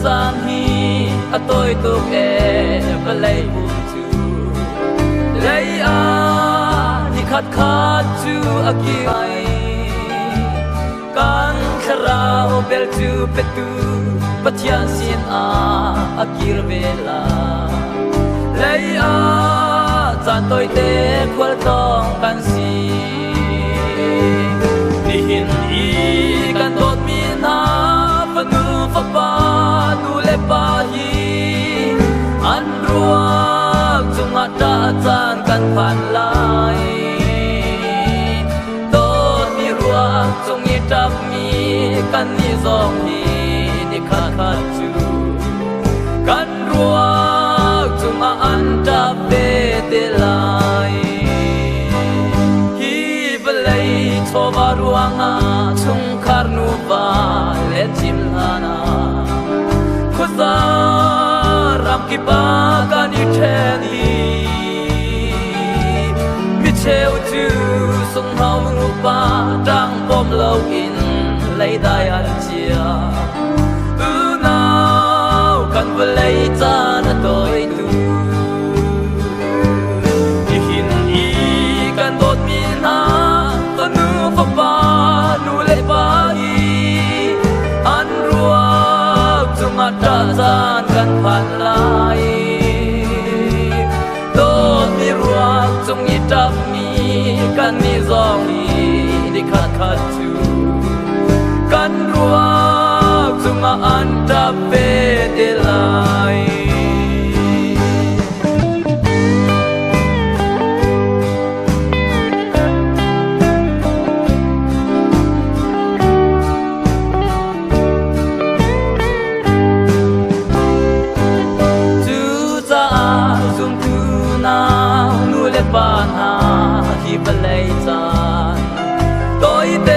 จางฮีอตอยตุกเอบเลยบุจูเลยนี่ขัดจูอากิไอกันคราวเบลจูเปตูปัจจัยสินอากิรเวลาเลยจานตอยเตควลต้องกันสีนี่หินอีกันโดดมีนาปนูฟปานูเลปาฮีอันรัวจงอาดาจานกันผ่านลายโดดมีรัวจงยีจับมีกันนี่ซองฮีนี่ขัดจูกันรัวจงอันจับเบเดลายฮีเบลัยโชบารัวงาจงคาร์นูบาเลจิมลานาคุซารามกิบากันอีเทนีมิเชลจูสงเฮารูปาดังปอมเลาอินเลยได้อันเจียนาวกันเวลัยจานโดยตูอีหินอีกันโดดมีนาตนูฟปานูเลปาอีอันรัวจงอาดาจานกันผ่านลายโดดมีรัวจงยีจับมีกันมีซองมีนี่ขัดจูกันรัวจงอันดับเบเดลายจูจ้าซุมตูนานูเลปานาที่เปลยจานโดยเต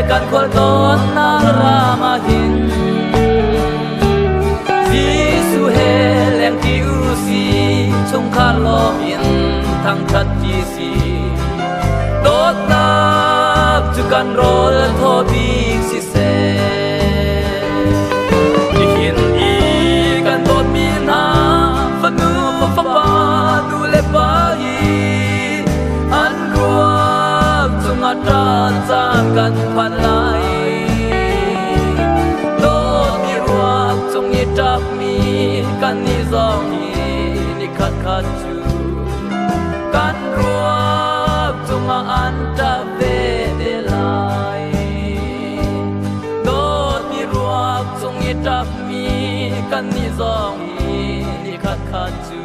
กันควรตอนนารามาหินซีสุเฮแหลงที่อุซีชงคาร์ลออินทั้งทัดจีซีโดดนับจุกันโรลทอบีสิเซหินอีกันโดดมีนาฟนูฟปาดูเลปาฮีอันรัวจงอาดาจานกันผ่านลายโดดมีรัวจงยีจับมีกันนี่ซองฮีนี่ขัดจูกันรัวจงอันดับเบเดลายโดดมีรัวจงยีจับมีกันนี่ซองฮีนี่ขัดจู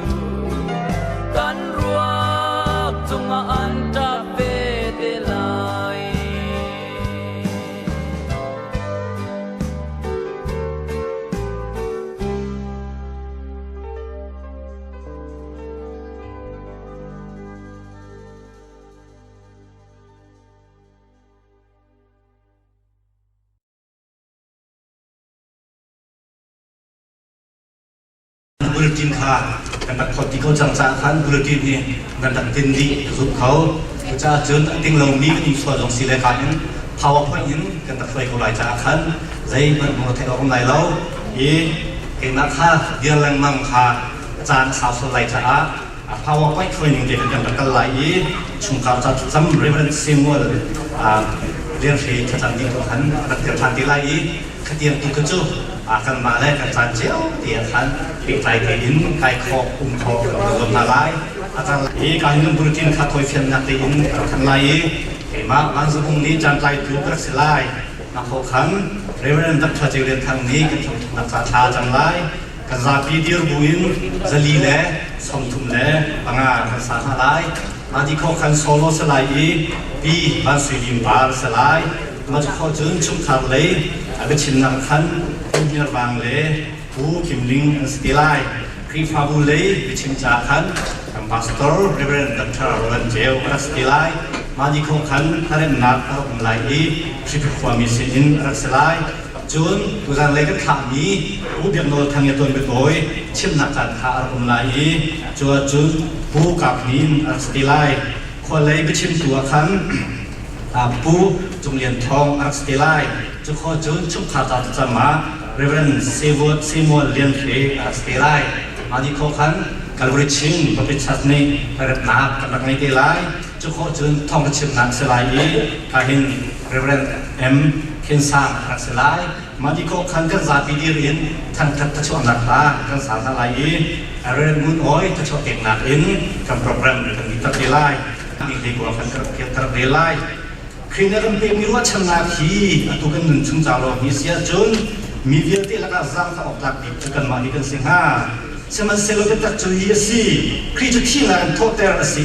กันรัวจงอันดับเบเดลายบุรุษจินขากันตัดคนที่เขาจังจังขันบุรุษจินนี่กันตัดดินดีสุดเขาจะเจอติ้งลงนี้กันส่วนของสิเลขาอินภาวะพยินกันตัดไฟเขาไหลจากขันใจมันมองเทออกไหนแล้วอีเก่งนักฆ่าเดียร์แรงมั่งขาอาจารย์สาวสไลจากภาวะพยินเด็กกันกันไหลชุมข่าวจะจำเรื่องซิมวลเรียนฟรีจะจำยิ่งกว่าขันรักเดียร์ทันทีไหลขเตียนตุกจูกันมาแล้วกันจานเจ้าเดียร์ขันปีกไก่เกินไก่คอคอลมละลายอาจารย์อีการเงินบริจินขัดถอยเฟียนนักเตียนขันไหลมาวันสุดนี้จานไก่ถูกกระสลายนักขันเรื่องดับชาเจริญทางนี้กันทำนักชาจังไรกันราปีเดียร์บุญจะลีเล่สมทุมเล่บางกันสาหร่ายมาที่เขาขันโซโลสลายปีบันสุดิมบาร์สลายมาที่เขาจุนชุมขาเลยอาบิชินนักขันผู้เยี่ยมบางเลยผู้คิมลิงสติไลครีฟาบุเลยบิชินจากขันกัมบัสเตอร์เรเวรนดับชาโรลันเจลสติไลมาที่เขาขันทาร์เรนนัดเอาอุไลทริปความมิสินสลายจุนกุจันเล็กขามีผู้เบียงโนทางยาตนไปโดยชิมนักการขาอุไลจัวจุนผู้กับนินสติไลคนเลยบิชินตัวขันผู้จงเรียนทองสติไลจุขอจุนชุกขาตัดจำมา Reverend Seymour Lian Fe Stelai Madi Kokan Kalburi Chin Bapi Chatni Harap Nak Kanak Ngai Telai Cukup Jun Tong Chim Nak Selai Kahin Reverend M Kinsang Nak Selai Madi Kokan Kan Zati Dirin Tan Tachu Anak La Kan Sa Selai Reverend Moon Oi Tachu Ek Nak In Kan Program Kan Kita Telai Ini Deko Kan Kita Telai Kena kan pemilu cengah hi atau kan nuncung calon misia jun media ti laga zam ta otak di kan mani kan singa seman selo betak cuy si kri tu tina toter si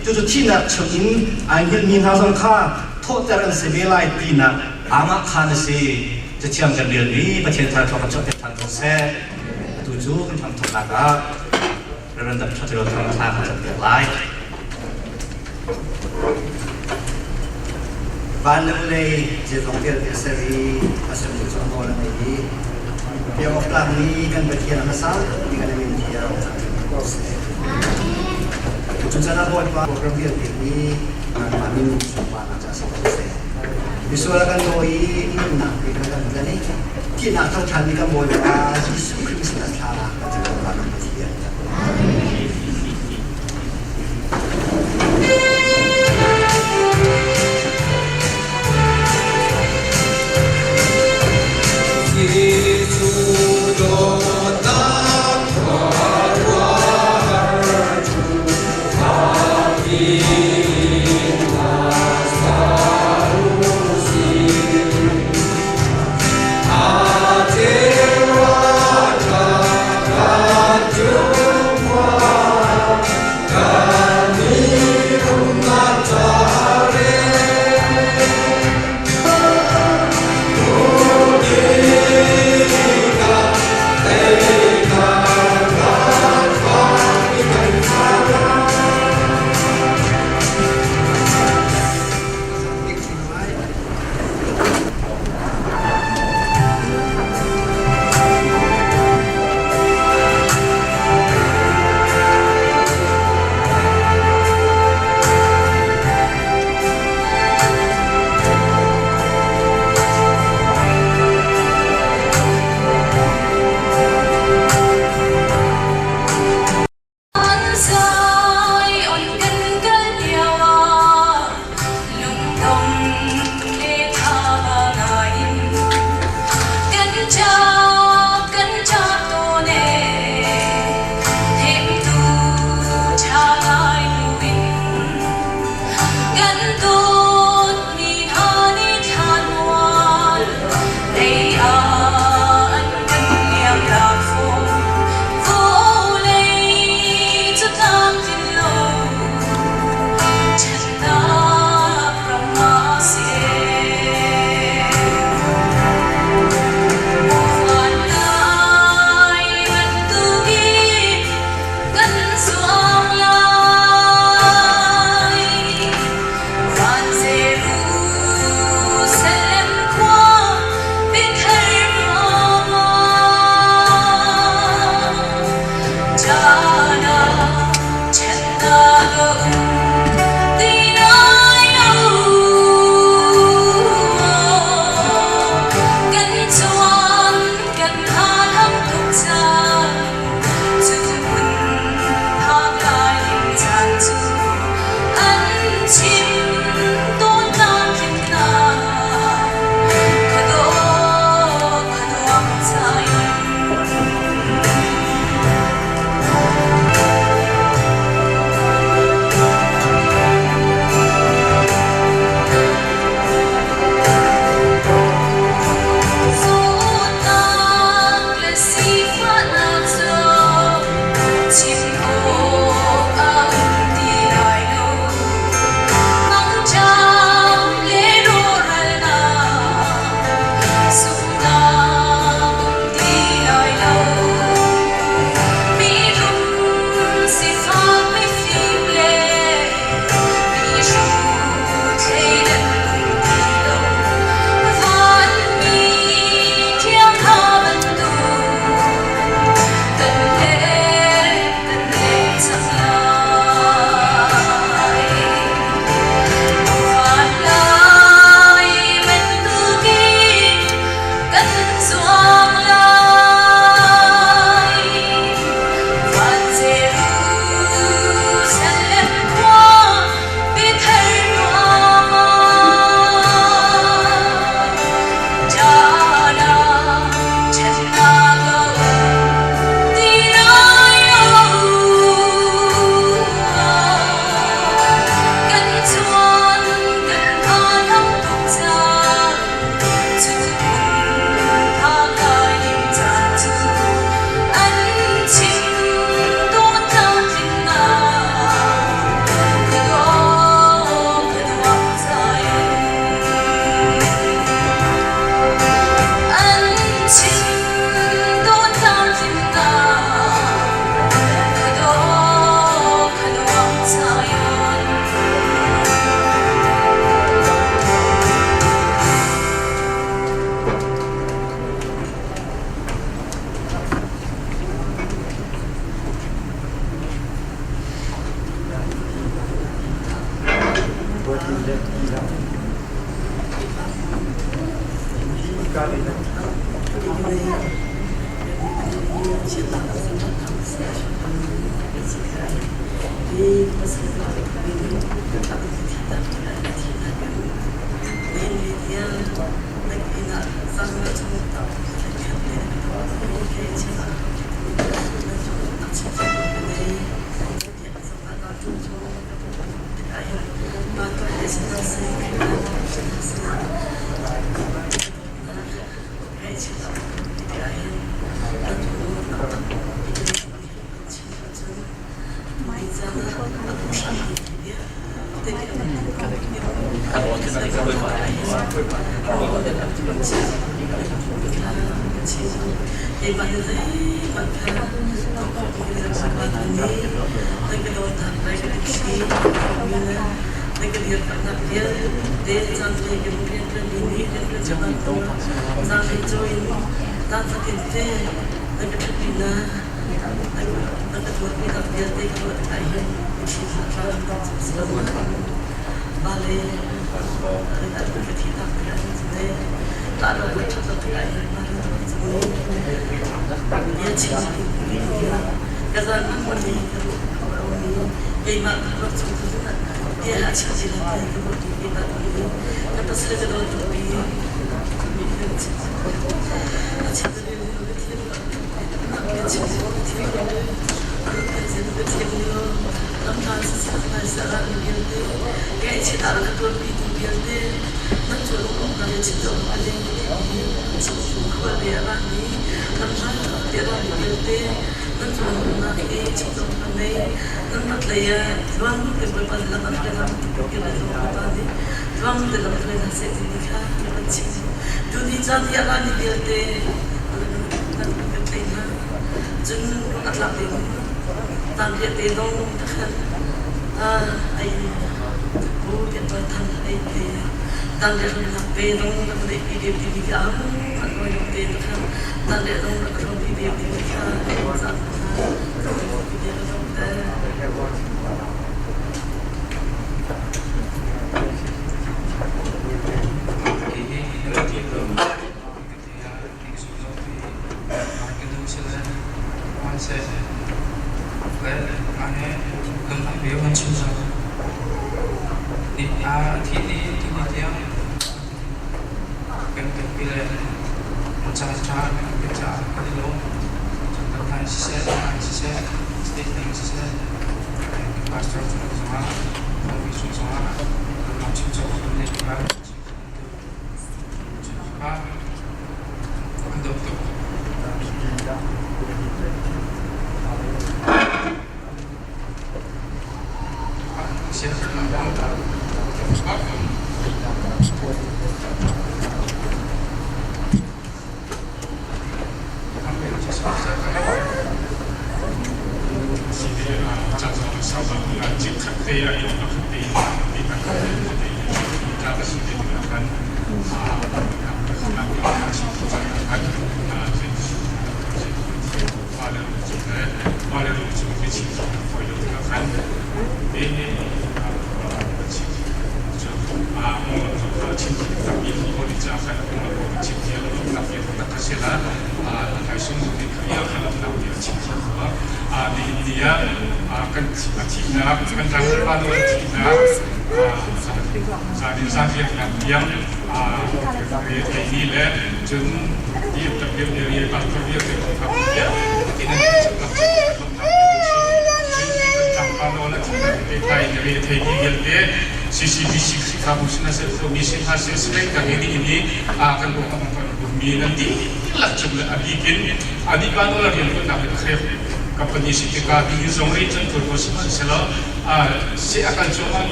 tu tina cuin angin min hazam kha toter si belai tina amak khan si ciam kan dia ni pasien thar thok chok tan thok se tu ju kan tham thok laga ren dap chok lo tham tha kan chok lai banเลยจะต้องเปลี่ยนเสรีอาศัยอยู่สองคนนี้เดี๋ยวกลางนี้กันไปเที่ยวมาซ้ำนี่กันไปเที่ยวก็เสร็จจุดสนับสนุนว่าโปรแกรมเรียนนี้มันมีสมบัติจะสำเร็จวิศวกรรมโดยนี่หนักเป็นกันแต่นี่ที่หนักเท่าทันนี่ก็โมยว่าที่สุดคือสิ่งที่ทาราจะเป็นการเที่ยว Ate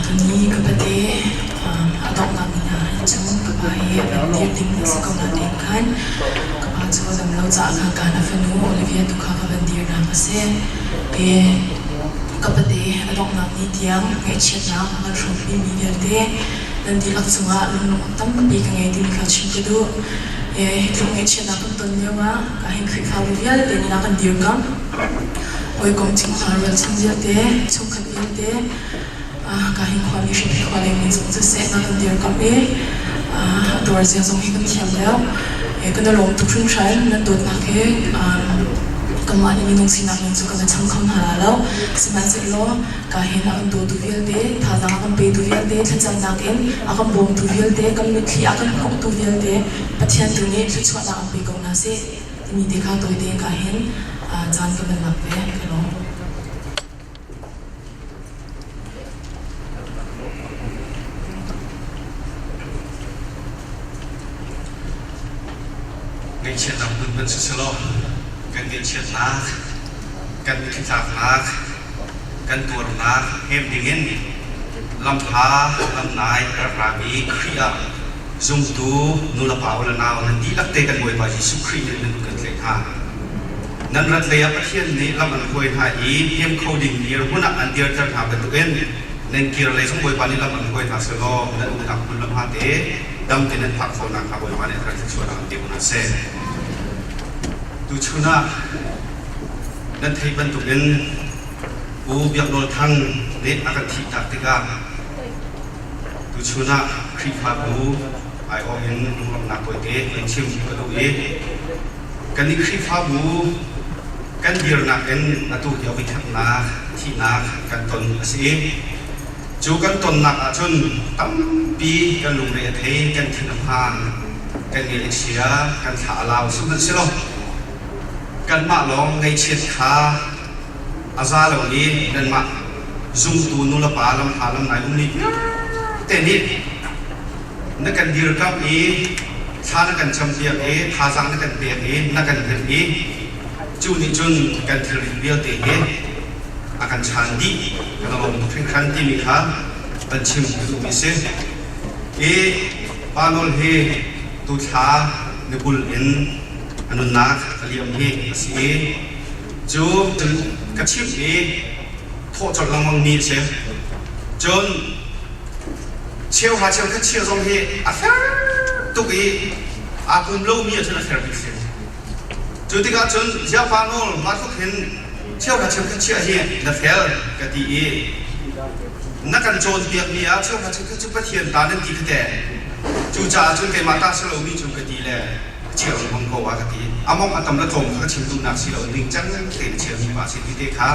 Tuni kapatid, adok namin na yung kabahay dir ting sa kong natin kan kapag sa wadang lau sa akang kanafanu Olivia tu kakabandir na kasi kapatid adong nak ni tiang ngay chat na akan trophy media de nanti lak sunga lunong tampi ka ngay din ka chintudu hitlong ngay chat na kung tonyo nga kahing krik fabuvial de nila kan dirgam oy kong ting harwal changjil de chung kabil de kahing kwami shipi kwalay minzong zase na kan dirgam door siya song hikam tiyam leo kanda lom tukring shay nandot na ke kamwa ni minong sinak ng suka na changkang halalaw simansit lo kahit akan do tuvial de tazang akan pay tuvial de tlatsang nakin akan bom tuvial de kami mitli akan kong tuvial de patihan tuni tlatswa na akan pay kong nasi ini deka toy de kahit jangan kaman makpe kalo ngay chuyện làm vân vân sự loกันเดียนเชียร์นักกันมีขีดจากนักกันตัวนักเฮมดิ่งเงินลำพาลำนายกระรามีครีอาซุ่มตูนุลปาวละนาวนันดีลักเตกันมวยไปยิสุครีนันกันเลยค่ะนั้นรัฐเลยประเทศนี้ลำมันควยหายเฮมเขาดิ่งเดียร์หุ่นอันเดียร์จะทำเป็นตัวเองนั่นเกี่ยวอะไรสมมวยปานี้ลำมันควยทาสโลนั่นอุณหภูมิลำพาเตะดำเป็นนั้นผักเขานักขับมวยปานี้ทางจะช่วยทำเดียวนันเซ่ดูชุนะนั่นที่บรรทุกเงินอูเบียกโนทั้งเน็ตอาการที่ตัดติกาดูชุนะคลิปภาพอูไอโอเอ็นดูลำนักตัวเองเป็นชิมกระดูกเองกันนี่คลิปภาพอูกันเดียร์นักเอ็นนัตุเดียวไปทำนักที่นักกันตนสิจูกันตนนักจนตั้มปีกันลุงเรียเทกันทิ้งน้ำพันกันเอเชียกันขาลาวสุดนั้นสิลกันมาลองในเชิดขาอาซาเหล่านี้นั่นมาซุ่มตูนุลปาลำพาลำไหนอุ้มนี่แต่นี่นักการดีร์กับชานักการจำเบียบทาสังนักการเบียบนักการเบียบจูนิจุนการถือเบียบเตะอาการชันดีกันลองทุกครั้งที่มีขาเป็นชิมดูมิเซปานอลเฮตุชาเนบุลเอ็นอนุนักเลียมเฮสีจูจนกระชิบโทษจดลังมังมีเชฟจนเชี่ยวหาเชี่ยวก็เชี่ยวทรงเฮอาเฟตุกีอาคุมโลมีจนอาเฟร์บิเซจุดที่ก็จนเจ้าปานอลมาทุกเห็นเชี่ยวหาเชี่ยวก็เชี่ยวเฮอาเฟร์ก็ดีนักการโจรเบียบมีอาเชี่ยวหาเชี่ยวก็จุดประเทียนตานั่นดีก็แต่จูจ่าจนเกมาตาสโลมีจุดก็ดีเลยเชี่ยวมังโกวากตีอามองอัตมละทงเขาชิมดูนักสิเราหนึ่งจังเต็มเชี่ยวมีมาสิที่เด็กขา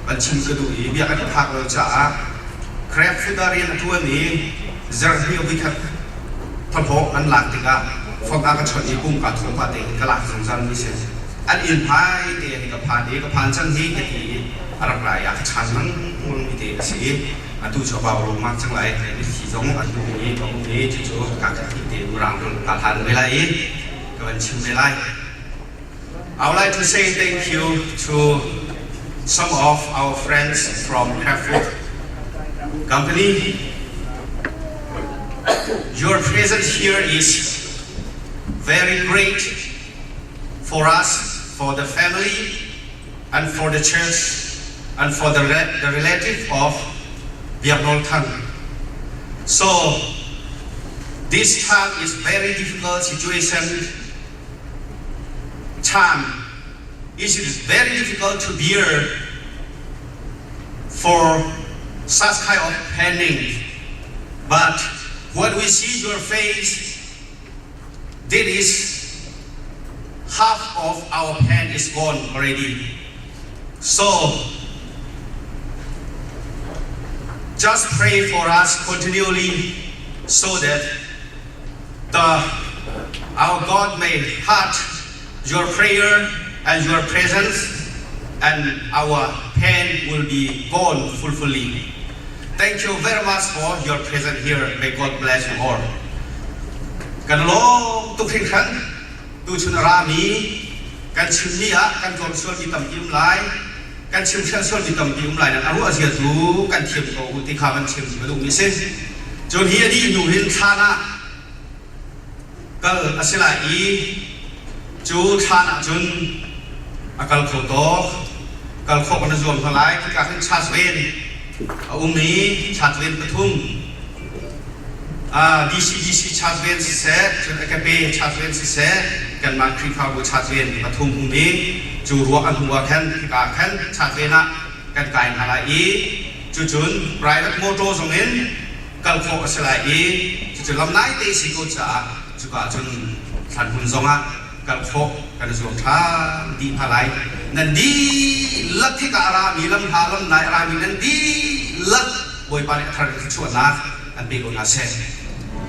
บัญชิมกระดูกเบียกันที่พักเราจ่าแครบฟุตารีนทั่วนี้จะเรียกวิคับทำโพอันหลักติกาฟังการชนอีกุ้งกัดถงปาเตะกระหลักสงสารมิเซอันอินพายเตะกับพานเอกพานจันทีกตีอะไรไรอยากชันนั้นมันมีเตะสิอันดูชาวบ้านรู้มากจังไรในวิธีสงอันดูนี้ตรงนี้จู่ๆการที่เตะรังการทันเวลาI would like to say thank you to some of our friends from Craftwood Company. Your presence here is very great for us, for the family, and for the church, and for the relative of Vietnam Thang. So, this time is very difficult situation. It is very difficult to bear for such kind of pain. But when we see your face, that is half of our pain is gone already. So just pray for us continually so that our God may heart your prayer and your presence, and our pain will be gone fully. Thank you very much for your presence here. May God bless you all. กันโลตุกทิ้งขันดูชุนรามีกันชิมนี้กันจนส่วนที่ต่ำยิ้มไหลกันชิมเชื่อส่วนที่ต่ำยิ้มไหลนั้นอารุอาเซียสูกันเทียมโตอุติขามันชิมกระดูกมิเซจนเฮียดีอยู่หินชานะ ก็อาศัยอีจูทานาจุนอาการโคโตการโคกันจวนพลายที่การชาติเวนนี้ชาติเวนปทุมDCDC ชาติเวนสิเสจนเอกเปชาติเวนสิเสกันมาครีฟาวชาติเวนปทุมนี้จูรัวอันหัวแขนที่การแขนชาติเวนะกันไก่อะไรอีจุนไรรักโมโตสงเงินกันโคอาศัยอีจุนลำนายเตสิโกจ่าจุกจุนสันหุ่นทรงะกันโคกันส่วนท่าดีพลายนั่นดีลักที่กอารามีลำพาลำนายอารามีนั่นดีลักบอยปานิทาริชวนนักอันเป็นคนอาเซน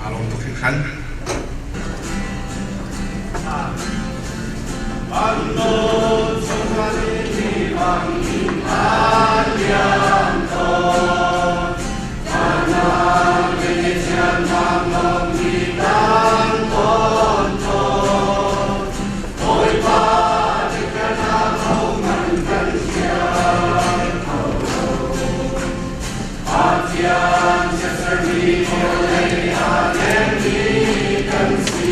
อารมณ์ทุกครั้งอันโนสุขันติบังอันยังโตอานาเวเนเซียนมังลงมีดังโตโตโอยปาดิกนาเขามันกันเชียเขาอาเทียนเจสรีโอเลอาเลนีกันซี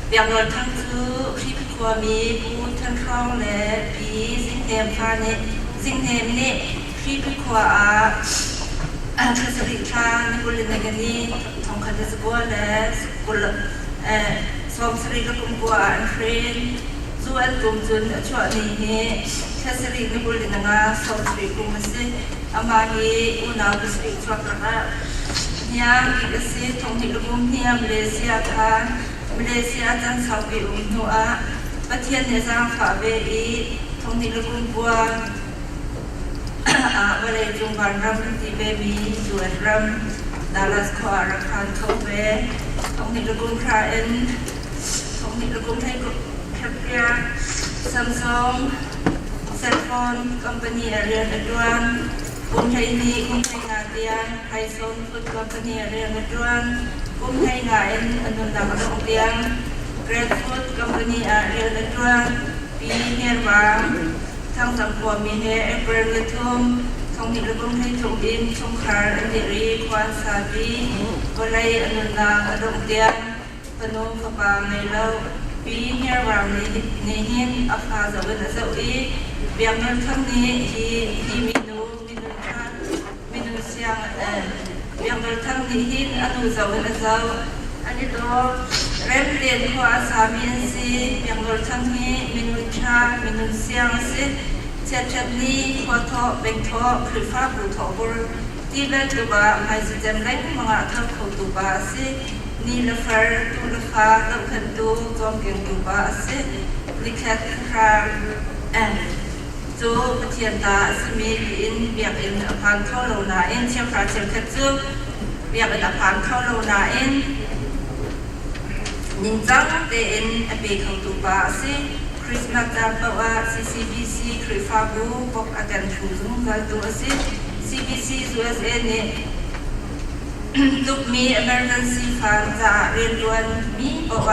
เปียงนนทั้งคือที่พิความีผู้ทั้งครองและปีสิ่งเทมพานิสิ่งเทมนี่ที่พิควาทศริทานบุรินกันนี้ทองคันเดสบัวและกุลสมสริกกุมกัวอันเฟรนส่วนกลุ่มจุนช่วงนี้ทศรินบุรินงาสมสริกุมสิอามาฮีอุณาบุสริชวักระyang dikasih tonghi lubung ni Malaysia kan Malaysia dan Saudi Unua Patian nezang fabe I tonghi lubung buat boleh jumpa ram di baby dua ram Dallas ko arakan tobe tonghi lubung kain the Gumthai Capria, Samsung, Cellphone Company area Adwan, Gumthai Ni, Gumthai Ngadian, Hyson Food Company area Adwan, Gumthai Ngain, Anundang Adong Great Food Company area Adwan, P. Herwang, Thang Sampua Mihe, April Latum, Thong Hit Gumthai Thongin, Chongkhar, Andiri, Kwan Sabi, Golai Anundang Adong Panu Kapang Nelo, P. Herwang Nihin, Afa Zawan Azawi, Biangan Thangni, He Minun Siang, Biangan Thangni Hin, Anu Zawan Azaw, Anito, Remlin Kwa Samin Si, Biangan Thangni, Minun Cha, Minun Siang Si, Chatni, Kwato, Bengto, Krifa Butobur, Tiba Tuba, Maizem Lek, Mangata Kotuba Si, Nilafar, Tulafa, Lokandu, Zonkin Tuba Si, Likat Kram, and Zo Patienta, Simi in Biakin upon Kolona in Chefratil Katsu, Biakin upon Kolona in Ninjang, they in a Baking Tuba Si, Christmas Dabawa, CCBC, Krifabu, Bok Agan Tuzum, Valdosi, CBC, USA. Took me emergency funds Rinduan me or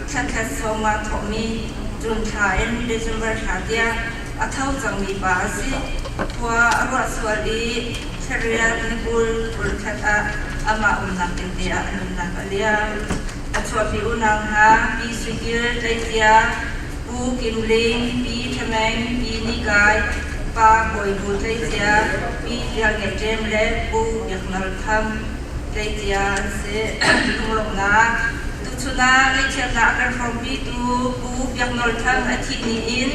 Chakasoma Tommy, June Time, December Hadia, a thousand me basi, Qua Roswali, Chariot Nibul, Ulkata, Ama Unak India, and Nakalia, a Twapi Unangha, B. Sigil, Latia, Bu Kimling, B. Tamang, B. Nigai, Pa Boy Butatia, B. Young Jamle, Bu Yaknal Kam. Latia se Lungna, Tutuna, Latia Nagar from B to Bu Yaknol Tang Atini in,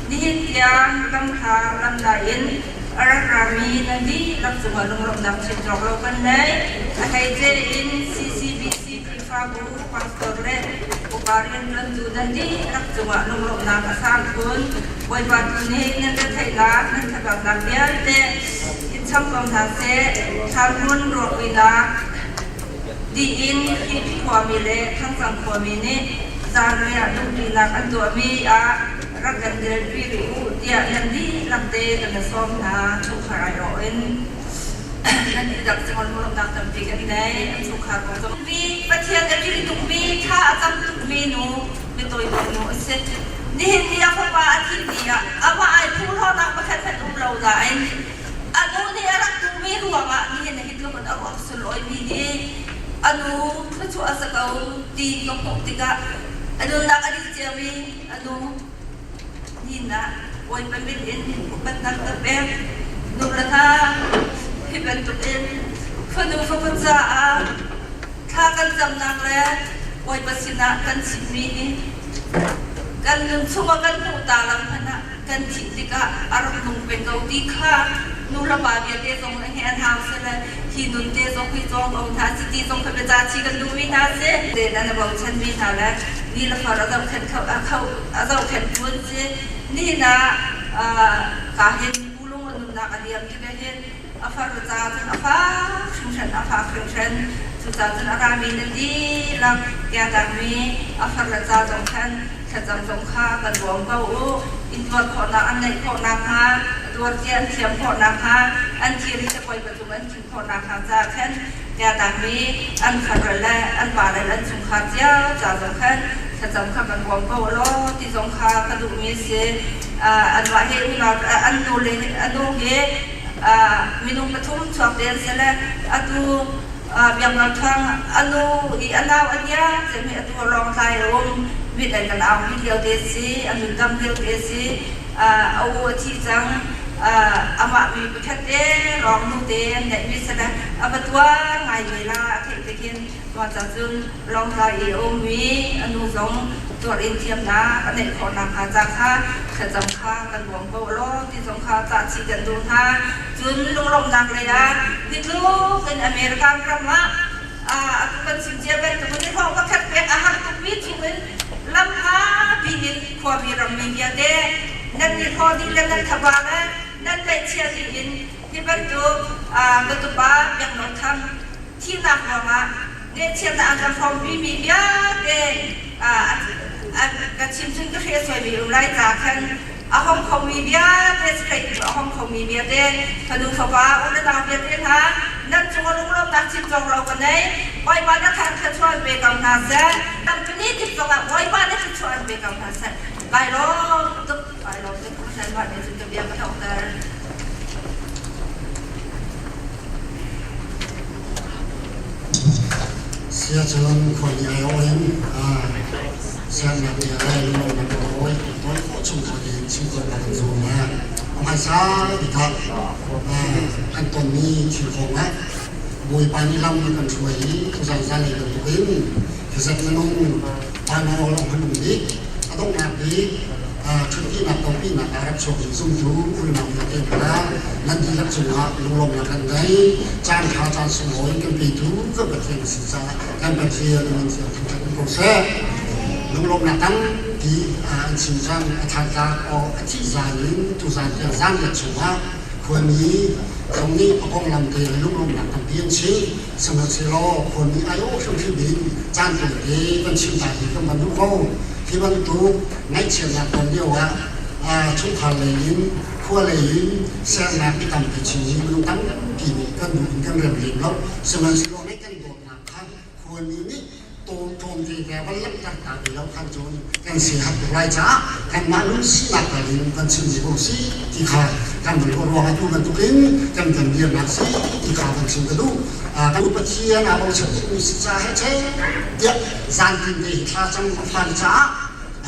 Nihian, Lamha, Lamdain, Arami, Nandi, Lapsuma Lungna, Chitolokan Nay, Akaje in CCBC, Prifabu, Pastor Red, Ubarian Landu Nandi, Lapsuma Lungna, Kasan Kun, Waibatuni, Nandataila, Nantababia, Trong công thả xe, tham luôn ruột vì là đi in khi qua mi lệ, thăng sang qua mi nè, ra nơi đúng đi là ăn tuổi mi rất gần đến vì rượu, tiệt nhân đi làm tê gần xóm là chụp khải rồi nên đi đặt cho con một đặc tầm cái này chụp khải cũng giống vì bắt hiện cái gì tụi mi tha trong tụi mi nó bị tôi tụi nó sẽ đi hiện đi không qua thì đi mà ai thu họ đang bắt hết lâu dài Anu ni anak tumi ruang ni ni hidup pada awak seloi ni anu macam asa kau di kampung tiga anu nak ada cewek anu ni nak oi pembelian bukan tak terbang nurata hiban tuin penuh pekerja kakan jam nak le oi pasina kan sini kan semua kan dalam mana kan tiga arah nungpeng kau tiga Nula Babia de Zong Hand House he nun de Zong Zong on Tassi Zong Kabachi and Louis Nase, then about 10 meter, Nila for other can Nina Kahin Bulu and Nakadiam Tibetan, a Farazan, a function, a function, 2000 Aramin and D, Lam Gadami, a Farazan can, Kazam Zonka, and Wombo, into a corner and then corner. ตัวเทียนเทียมพอนะคะอันที่ริจะไปประจุอันที่พอนะคะจะแค่แกต่างมีอันขัดแร่อันบาดอันสงครามเจ้าจะสำคัญจะสำคัญเป็นความเบาล้อที่สงครามกระดูกมีเสียอันว่าเห็นเราอันดูเลยอันดูเห็นมีนุ่งประทุมชอบเดินเสร็จแล้วอันดูอย่างเราทางอันดูอีอันเราอันยาจะมีตัวรองไทยรวมวิทย์กันเอาวิทย์เดียวเดซี่อันดูดำเดียวเดซี่เอาที่จังamak mi berkata orang muda nak bisa apa tua ngai bila kita macam tu long lagi umi anu zong tuan intiam na anek kau nak ajak ha kerjam ha kan buang bolo di zong ha tak cikan tu ha jun long nak leya di tu kan Amerika kerana aku kan sinjaban tu ni kau pakai pek ahak tu bikin lam ha bikin kau biram media deh nanti kau di dalam kabarนั่นเป็นเชียร์ดินที่บรรจุกระตุบ้าอย่างนนทำที่นักหัวมาเนี่ยเชียร์อันดับฟอร์มมีเยอะเด ชิมซึ่งก็เทียสวยมีไรจากคันอาห้องคอมมีเบียเทสเคยอาห้องคอมมีเบียเด่นพนุสวาอุณดาวเบียเด่นฮะนั่นจงลุงเราตัดชิมจงเรากันได้ไว้บ้านนักขันขันชวนเบกำนาเซ่ตั้งปีนี้ทิพย์จงไว้บ้านนักขันชวนเบกำนาเซ่ไล่ล้อตุ๊กไล่ล้อตุ๊กผู้ชายบ้านเนี่ยจึงจะเบียมาทำแต่ เสียจนคนใหญ่เอาเองเสียหนักใหญ่ลงมาโอ้ยตัวเขาชุ่มเขาดีชิมตัวกันสูงนะเอามาช้าอีกครับอันต้นนี้ที่ของนะบวยปานี่ลำกันช่วยทุกสายสายเลยกันทุกเองที่สัตว์มันนุ่งปานเอาลงขนมดีต้องหนักดีชุดที่หนักต้องพี่หนักรับชมซุ่มจูอุณหภูมิเต็มนะนั่นที่รับชมฮะลงลงหนักกันได้จานข้าวจานสมอยกันไปดูก็เป็นเรื่องศึกษาการบันเทิงมันจะทำให้โปรเซสลงลงหนักตั้งที่สิ่งจังทางการออกที่สายลิ้นทุกสายจะสร้างเด็กชมฮะควรมีตรงนี้พระองค์ลำเตยลุกลงหนักกันเพียงชิ้นสมัยเซโลควรมีอายุช่วงที่บินจานตัวเองเป็นชิ้นใหญ่ก็มันลุกโลที่มันถูกในเชียงรายตอนเดียวว่าชุดพันเลยยิ้มขั้วเลยยิ้มแซงน้ำที่ทำกิจนี้มันตั้งกี่นี่ก็ดูกันเรียบเรียบแล้วสมัยสิโลในกันโดดหนักครับควรมีนี่โตโจมตีแต่ว่าเล่นต่างๆไปแล้วขั้นจนกันเสียหักรายจ้ากันมาลุ้นสีหนักกันลิ้นกันชิมสิบสีที่ขากันเหมือนรวมกันทุกกันทุกลิ้นกันกันเรียนหนักสีที่ขากันชิมกันดูกันอุปเทียนอาบุษมีสิจ้าให้เช่เดี๋ยวจานกินดีข้าจังฟันจ้า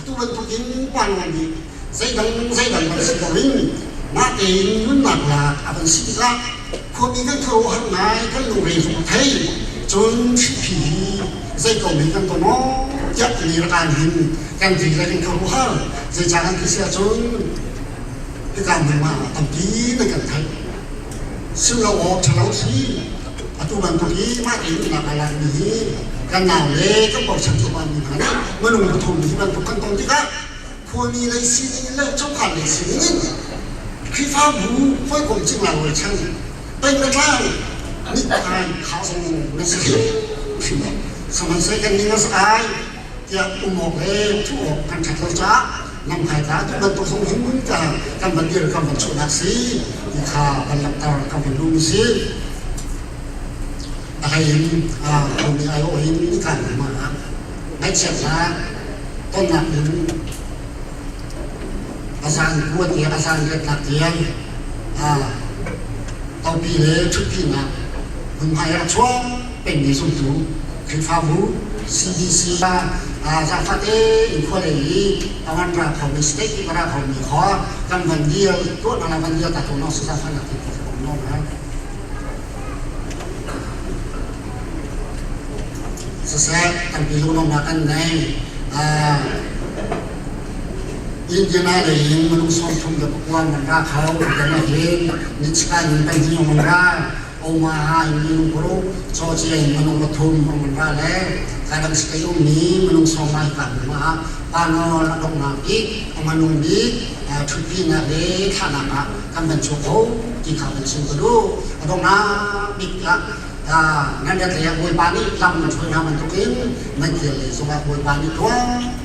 ทุกวันทุกยิ้มวันวันนี้ใจดังมันสิบวิ่งมาเองนุ่นหนักหลากอาบุษสิจ้าคนนี้ก็โทรหันนายก็ลงเรียนสุไทยจนผีใจก็มีกันตัวน้องยัดมีการหินกันที่ไรกันเขารู้ห้าใจจางที่เสียจนที่การมันมาตั้งปีในกันไทยซึ่งเราออกฉลองสีทุกวันทุกทีมาเองหนักอะไรนี้กันหนาวเลยก็บอกฉันทุกวันนี้นะเมื่อลงมาทุ่มที่มันทุกขั้นตอนที่ก็ควรมีอะไรสิ่งนี้เลิกชอบขัดเลยสิ่งนี้คือฟ้าหูไฟกลมจริงเราเลยช่างเป็นไปได้นิทานข่าวสมุนในสิ่งสมัยเสกันนี้นะสกายจะอุโมงค์เองทุกกันขัดเราจ้านำหายตาทุกวันตัวสมหุ่นกันบันเดียร์กันบันชุนักสีที่ข้าบันลับตากันบันดูมิสีอะไรคนมีอายุเองนี่กันมาไม่เชื่อนะต้นหนักหนึ่งอาจารย์กวนเตียอาจารย์เรียนหลักเตียงตอนปีเลยชุดพี่นะคุณพายรับช่วงเป็นมีสุนทรคือฟ้าหู CDC จะฟัดอินโฟเลยเอาวันราเขามีสเต็กอีกราเขามีข้อกันวันเดียวตัวอะไรวันเดียวแต่ตัวน้องสุดท้ายฟันหลักที่ผมน้องนะเสียตั้งปีลูกน้องมากันในอินเดียนาเลยมันส่งทุ่มกับความมันรักเขาแต่ไม่เห็นนิชการมันเป็นที่มันรักโอมาหาอินโกรุโซเชียลมันมาทุ่มมันรักแล้วการสเกลนี้มันส่งมากันมาปานอละดงนาอีกมันนุ่มดีชุดพี่นาเดท่านากันเป็นโชโคที่เขาเป็นสิ่งกระดูดงนาบิกละนั่นเดี๋ยวบวยปานี่ลำช่วยเรามันทุกทีมันเกี่ยวเลยสำหรับบวยปานี่ตัว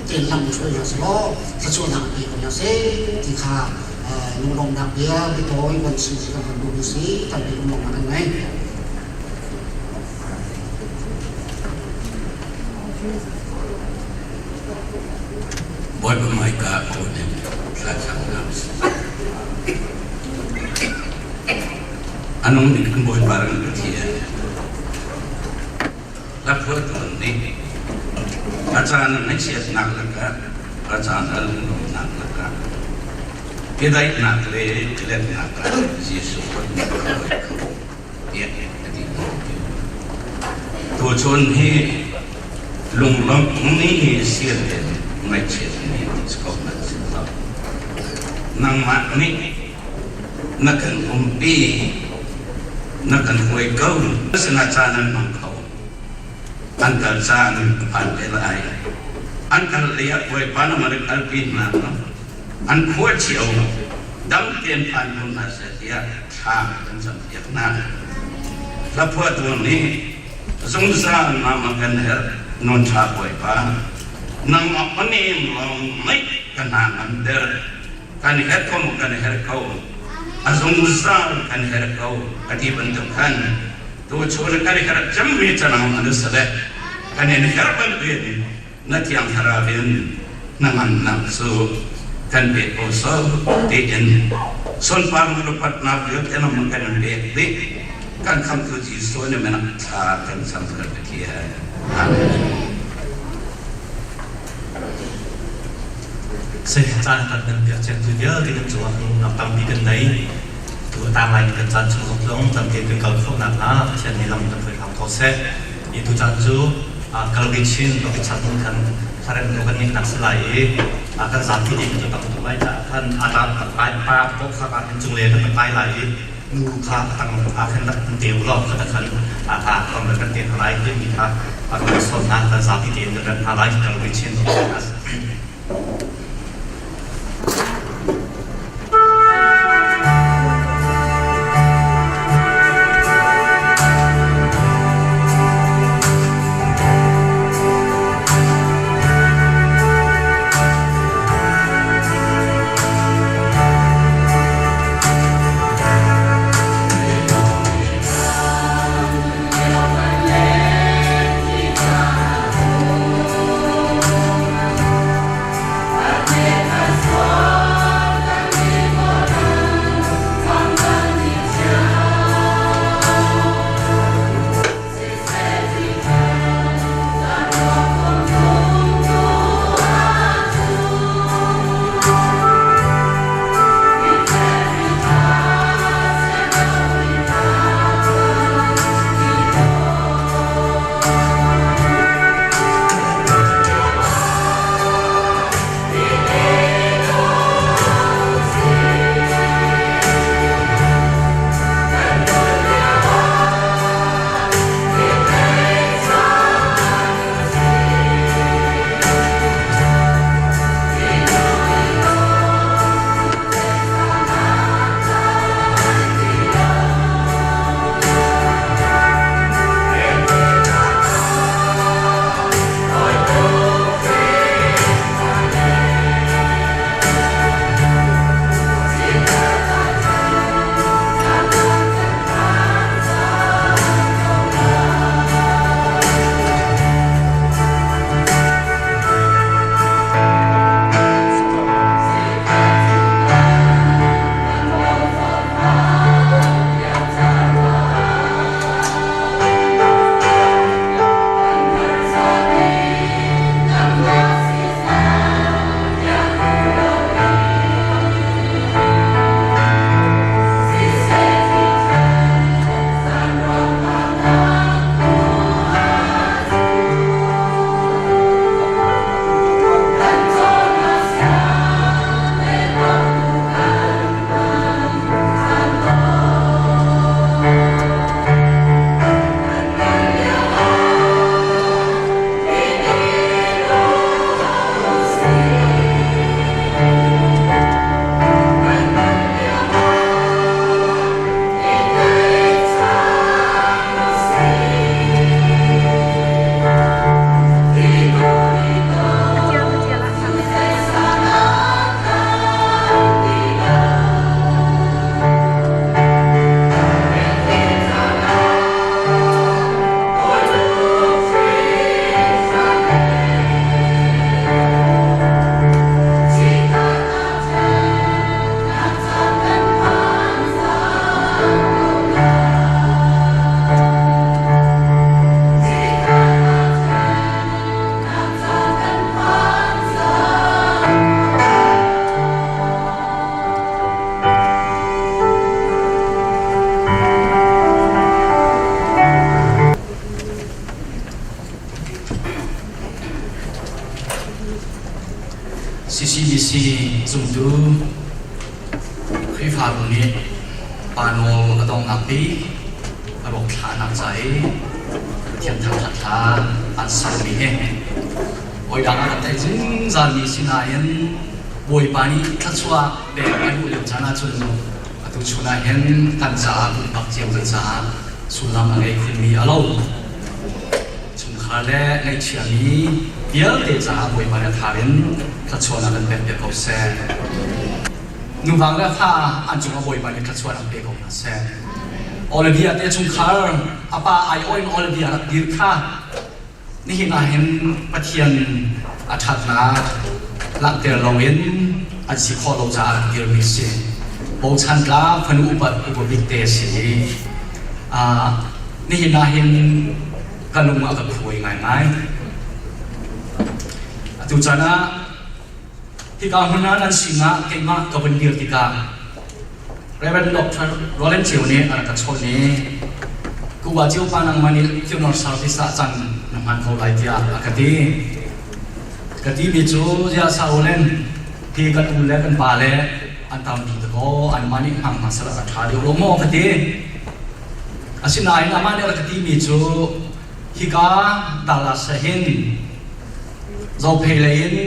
เจนลำช่วยเราสโลถ้าช่วยนำปีคนละเซที่ข้าลุงลงนับเดียวไปโต้ยวันสิ่งที่กำลังดูดีสิตั้งแต่ลุงลงมากันไหนบอยไม่กล้าพูดเนี่ยสักสักน้ำอันนู้นนี่คือบอยบารังเทียรับเพื่อตัวนี้อาจารย์ไม่เชื่อนักละกันอาจารย์ลุงลงนักละกันที่ได้นักเลยเล่นนักกันที่สุดคนนี้เขาเยอะที่ตัวชนให้ลุงลงนี่เสียเลยไม่เชื่อนี่สกปรกสิครับนั่งมานี่นักกันปีนักกันหวยเก่าสนาจานันมังเขาอันกันจานผ่านไปหลายอันกันเลี้ยหวยปานมาเรื่องอันปีนั้นอันขวดเฉียวดำเตียนผ่านคนมาเสียทางกันสัมผัสนั้นแล้วพวกตัวนี้สงสารมามันกันเหรอนนชาหวยปาน nang apani long mai kana ander kan her ko kan her kau azung uzar kan her kau ati bentukan tu chula kan her jambi tanang anusale kan her bantuin natiang harabin nangan nafsu kan be oso tegen son pang lupat na biot enam kan be di kan kam tu ji so ne mena cha kan sam kan kia amen Saya cakap dengan pihak juga dengan jual naftam bikin day, tu tangan dengan janju long dan bikin kalau kau nak macam ni lam dan berkam kau itu janju kalau bikin kalau bicara cara melakukan ini nak selai akan sampai di kita untuk baca akan ada apa pokok akan jumlah dan berbagai nuka akan develop katakan akan memberikan lain itu kita akan soalnya akan sampai di dengan lain kalau bikin CCDC sumdu khri pha ni pano adong napi arok tha nak chai thiam thang tha tha an sang mi he oi dang a tai jing zan mi sinayan boi pani thachwa be ai u le chana chun atu chuna hen kan cha bak chiam cha sulam a ngai khun mi alo chung ขาและในเชียนี้เยอะเดจ้าบวยมาแล้วทารินขชวนกันเป็นเด็กเขาแซ่นุ่งฟังแล้วข้าอันจุงบวยมาเนี่ยขชวนกันเป็นเด็กเขาแซ่ออลเบียเตจุงขาอาป้าไอโอยออลเบียรักดีข้านี่น่าเห็นปะเทียนอัฐนาหลักเดลเวนอันสิข้อเราจะเดียวมิเซโบชันลาพนุอุปบิเตสีนี่น่าเห็นกันลงมากับคุยง่ายๆตุจานะที่การพนันนั้นสิงห์เก่งมากกับเป็นเดียวที่การเรเวนดอกเตอร์โรเลนเชียวนี้อันกัดชนนี้กูว่าเจ้าปานังมันนี่ฟิวนอร์ซาฟิสาจันน้ำมันเขาไหลเดียกติมีจูเจ้าซาโอเลนที่กันอุเลกันปาเลอันตามที่ตะโกอันมันนี่ห่างมาสลับขาเดียวโลโม่กติอาศินายน้ำมันเนี่ยกติมีจูฮิกาดาลาเซหินเราเพลย์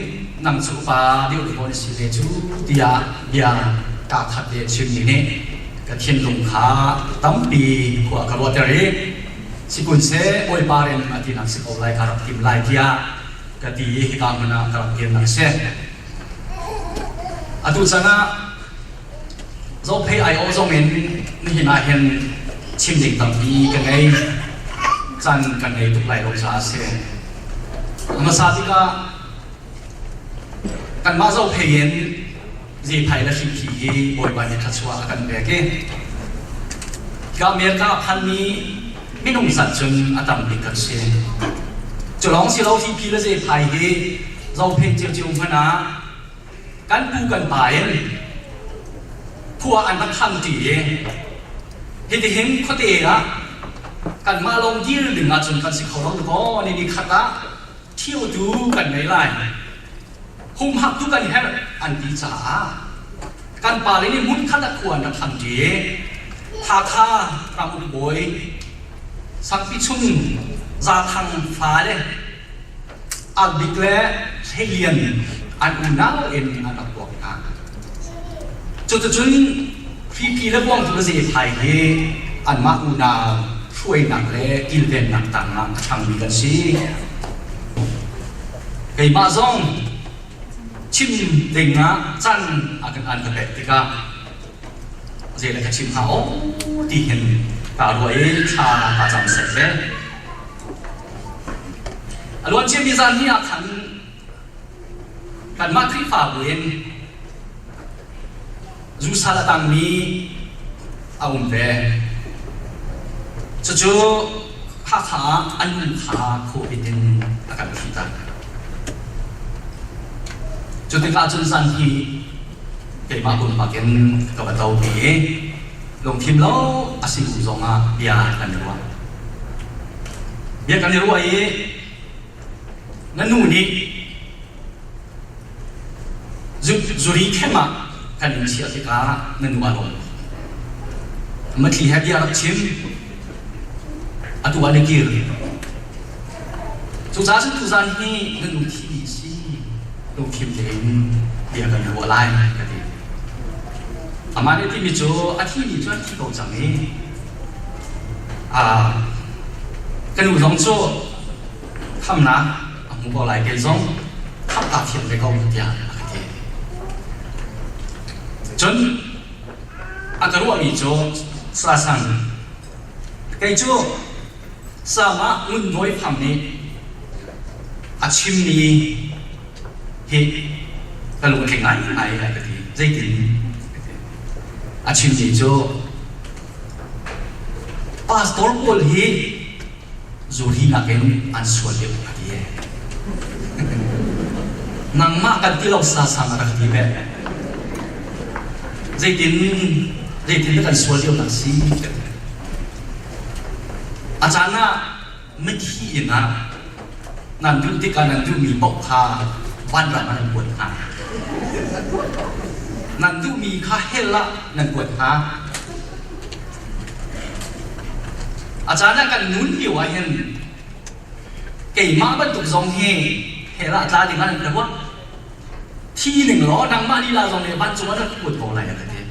นังสุปาเดียวคนสิเลจูเดียเบียกาขัดเดชิมนี่กระเทียนลงขาตั้มปีกว่ากระโดดเตะสิกุนเซโอยปาเรนอดีนักสิบเอาไล่การรับทีมไล่เดียกะตีฮิกามันการรับทีมนักเซอตุจังะเราเพย์ไอโอจงเห็นนี่น่าเห็นชิมเด็กตั้มปีกันไงจันกันไงตุกไล่ลงชาเซมาซาติกากันมาเราเพย์เย็นจีไพ่และชิมขีบอยบานในทัศวะกันแบบนี้กาเมริกาพันนี้ไม่นุ่งสัตว์จนอาตมติกันเสียจะลองสิเราที่พีและจีไพ่เราเพย์เจียวพนากันปูกันไปผัวอันมันทำตีเห็นเขาเตะกันมาลงยืดหนึ่งจนกันสิเขาเราก็ในนี้ขัดละเที่ยวดูกันในไลน์หุ่มหักดูกันแค่อันดีจ๋าการป่าเลยนี่มุนขัดควรกันทำดีทาท่าตามอุบอยสักพิชุนจาทางฟ้าเลยอัลบิกเล่ให้เรียนอันอุณาเอ็นอันดับบอกกันจุดพีและพวกทุกสิ่งไทยอันมาอุณาช่วยหนักเลยกินเด่นหนักต่างๆทางมีกันสิไอ้มาซองชิมเด้งนะจันอาการอันกระเบกติกาเจริญกับชิมหาโอ้ที่เห็นตาลอยชาอาจารย์เสร็จเลยอรวนเชื่อมีจานที่อาขันกันมาที่ฝ่าเวนรูซาลตังนี้เอาเดจู่ๆขาอันขาโควิดอาการพิษจุดที่การจุดสันที่เกี่ยวกับคนปากเก็นกับตัวเองลงทีมเราอาศัยผู้ทรงเบียกันดีกว่าเบียกันดีกว่านั่นนู่นนี่จุดเข้มมากันยิ่งเสียสิการนั่นว่าลงมาที่ให้เบียรับชิมอัตัวนี้กี่จุดสันจุดสันที่นั่นนู่นที่สิลงทีมเองเบียกันหัวไล่กันดีอามาเนี่ยที่มีโจอาที่มีโจที่เขาจังนี้กันอยู่สองโจทำนะผมบอกหลายเกณฑ์สองทำตาเทียมไปเขาหมดอย่างกันดีจนอาจจะรู้ว่ามีโจสาสังไก่โจสามารถมุ่งน้อยความนี้อาชิมนี้เฮ้กันรู้ว่าแข่งไหนกันดีใจดีอาชิมนี้โจพาสตอร์บอลเฮ้จูรีนักเอ็นอันสวยเดียวกันดีนังมากันที่เราสาสังกันดีแบบใจดีกันสวยเดียวกันสิอาจารย์น่ะไม่ขี้นะนั่นดูที่การนั่นดูมีปกคาบ้านเรามันปวดหานั่นดูมีค่าเฮล่ะนั่นปวดหาอาจารย์น่ะกันนุ่นอยู่ว่าเห็นเกี่ยมาบรรทุกซองเฮล่ะอาจารย์อย่างนั้นแต่ว่าที่หนึ่งล้อนังมาดีลาซองในบ้านจวนนั่นปวดหัวอะไรกันเนี่ย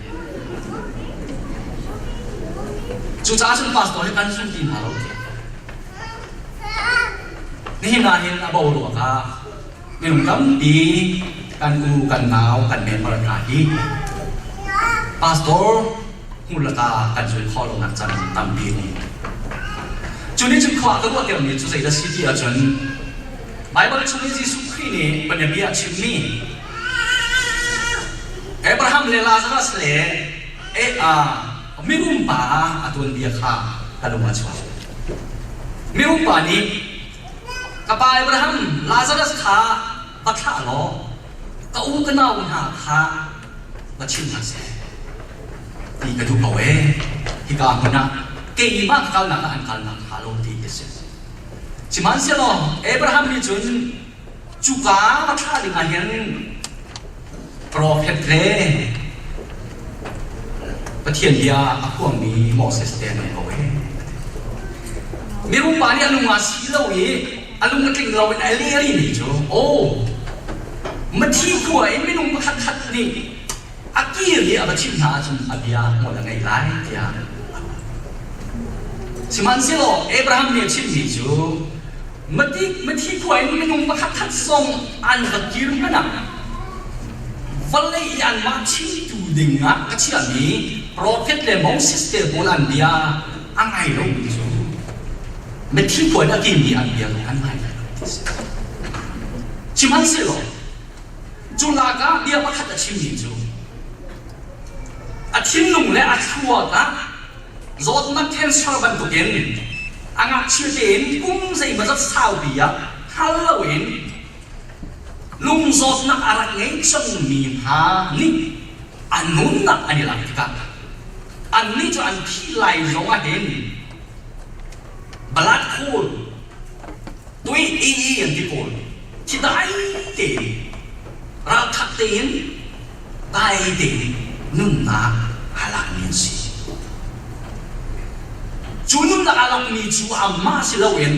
จุดจ้าฉันพาสตัวให้กันสุ่มตีนหาเรา นี่นาเห็นอาบอลวกะมีลุงกำปีกันอูกันหนาวกันเมนบรรยากาศที่พาสตอร์มูลตากันช่วยข้อลงนักจันตั้มปีนี้จุดนี้จุดขวาก็ว่าเดี๋ยวนี้จุดใส่จะสิ่งที่อาจารย์ไบเบิลช่วยที่สุขีนี่เป็นอย่างนี้ชิมนี่อับราฮัมเลลาซารัสเลไม่รู้ป่าตัวเดียข้ากันลงมาช่วยไม่รู้ป่านี้กับอับราฮัมลาซารัสข้าปักข้าล้อก็อุ้งกันเอาหน้าข้ามาชิมหนักเสียที่กระทุกเอาไว้ที่กลางคนน่ะเกี่ยมากเขาหนักอันกันหนักหาลงที่เสียชิมันเสียล้ออับราฮัมมีจุนจุกามาข้าดึงอันยันโปรเฟตเล่ประเทศเดียอาพวกนี้โมเสสเดนเอาไว้มีรูปป่านี่อลุงอาศีเราเองอลุงก็กลิ่นเราเป็นอะไรนี่จ้ะโอ้มาที่กว่าไอ้ไม่นุ่งมาขัดนี่อากี้นี่อาชิมหาจนอาบิยาหมดอะไรหลายอย่างสิมันสิโลอับราฮัมเนี่ยชิมนี่จ้ะมาที่กว่าไอ้ไม่นุ่งมาขัดส่งอันกับกิรุกันนะวันเลยอันมาชิมตูดึงอ่ะก็เชื่อนี้โปรเฟตเลมองซิสเตอร์โบราณเดียอันไหนลงจ้ะไม่ที่กว่าอากี้นี่อันเดียอันไหนชิมันสิโลจุลากาเดียมาขัดชิมนี่จูอาทิมนุ่งและอาชัวกะรถนักเทนชาวบันตุเกนอ่างเชื่อเด่นกุ้งใจมาจากสาวบียฮัลโหลเอ็นลุงรถนักอะไรเงี้ยจังมีหานี่อันนู้นนักอันนี้หลักกันอันนี้จะอันที่ไหลลงมาเห็นบลัดโคลด้วยอันที่โคลที่ได้เด่นเราทักเตียนได้เด่นนุ่นนักอาลักมีสิจูนุ่นนักอาลักมีจูอามาสิเราเห็น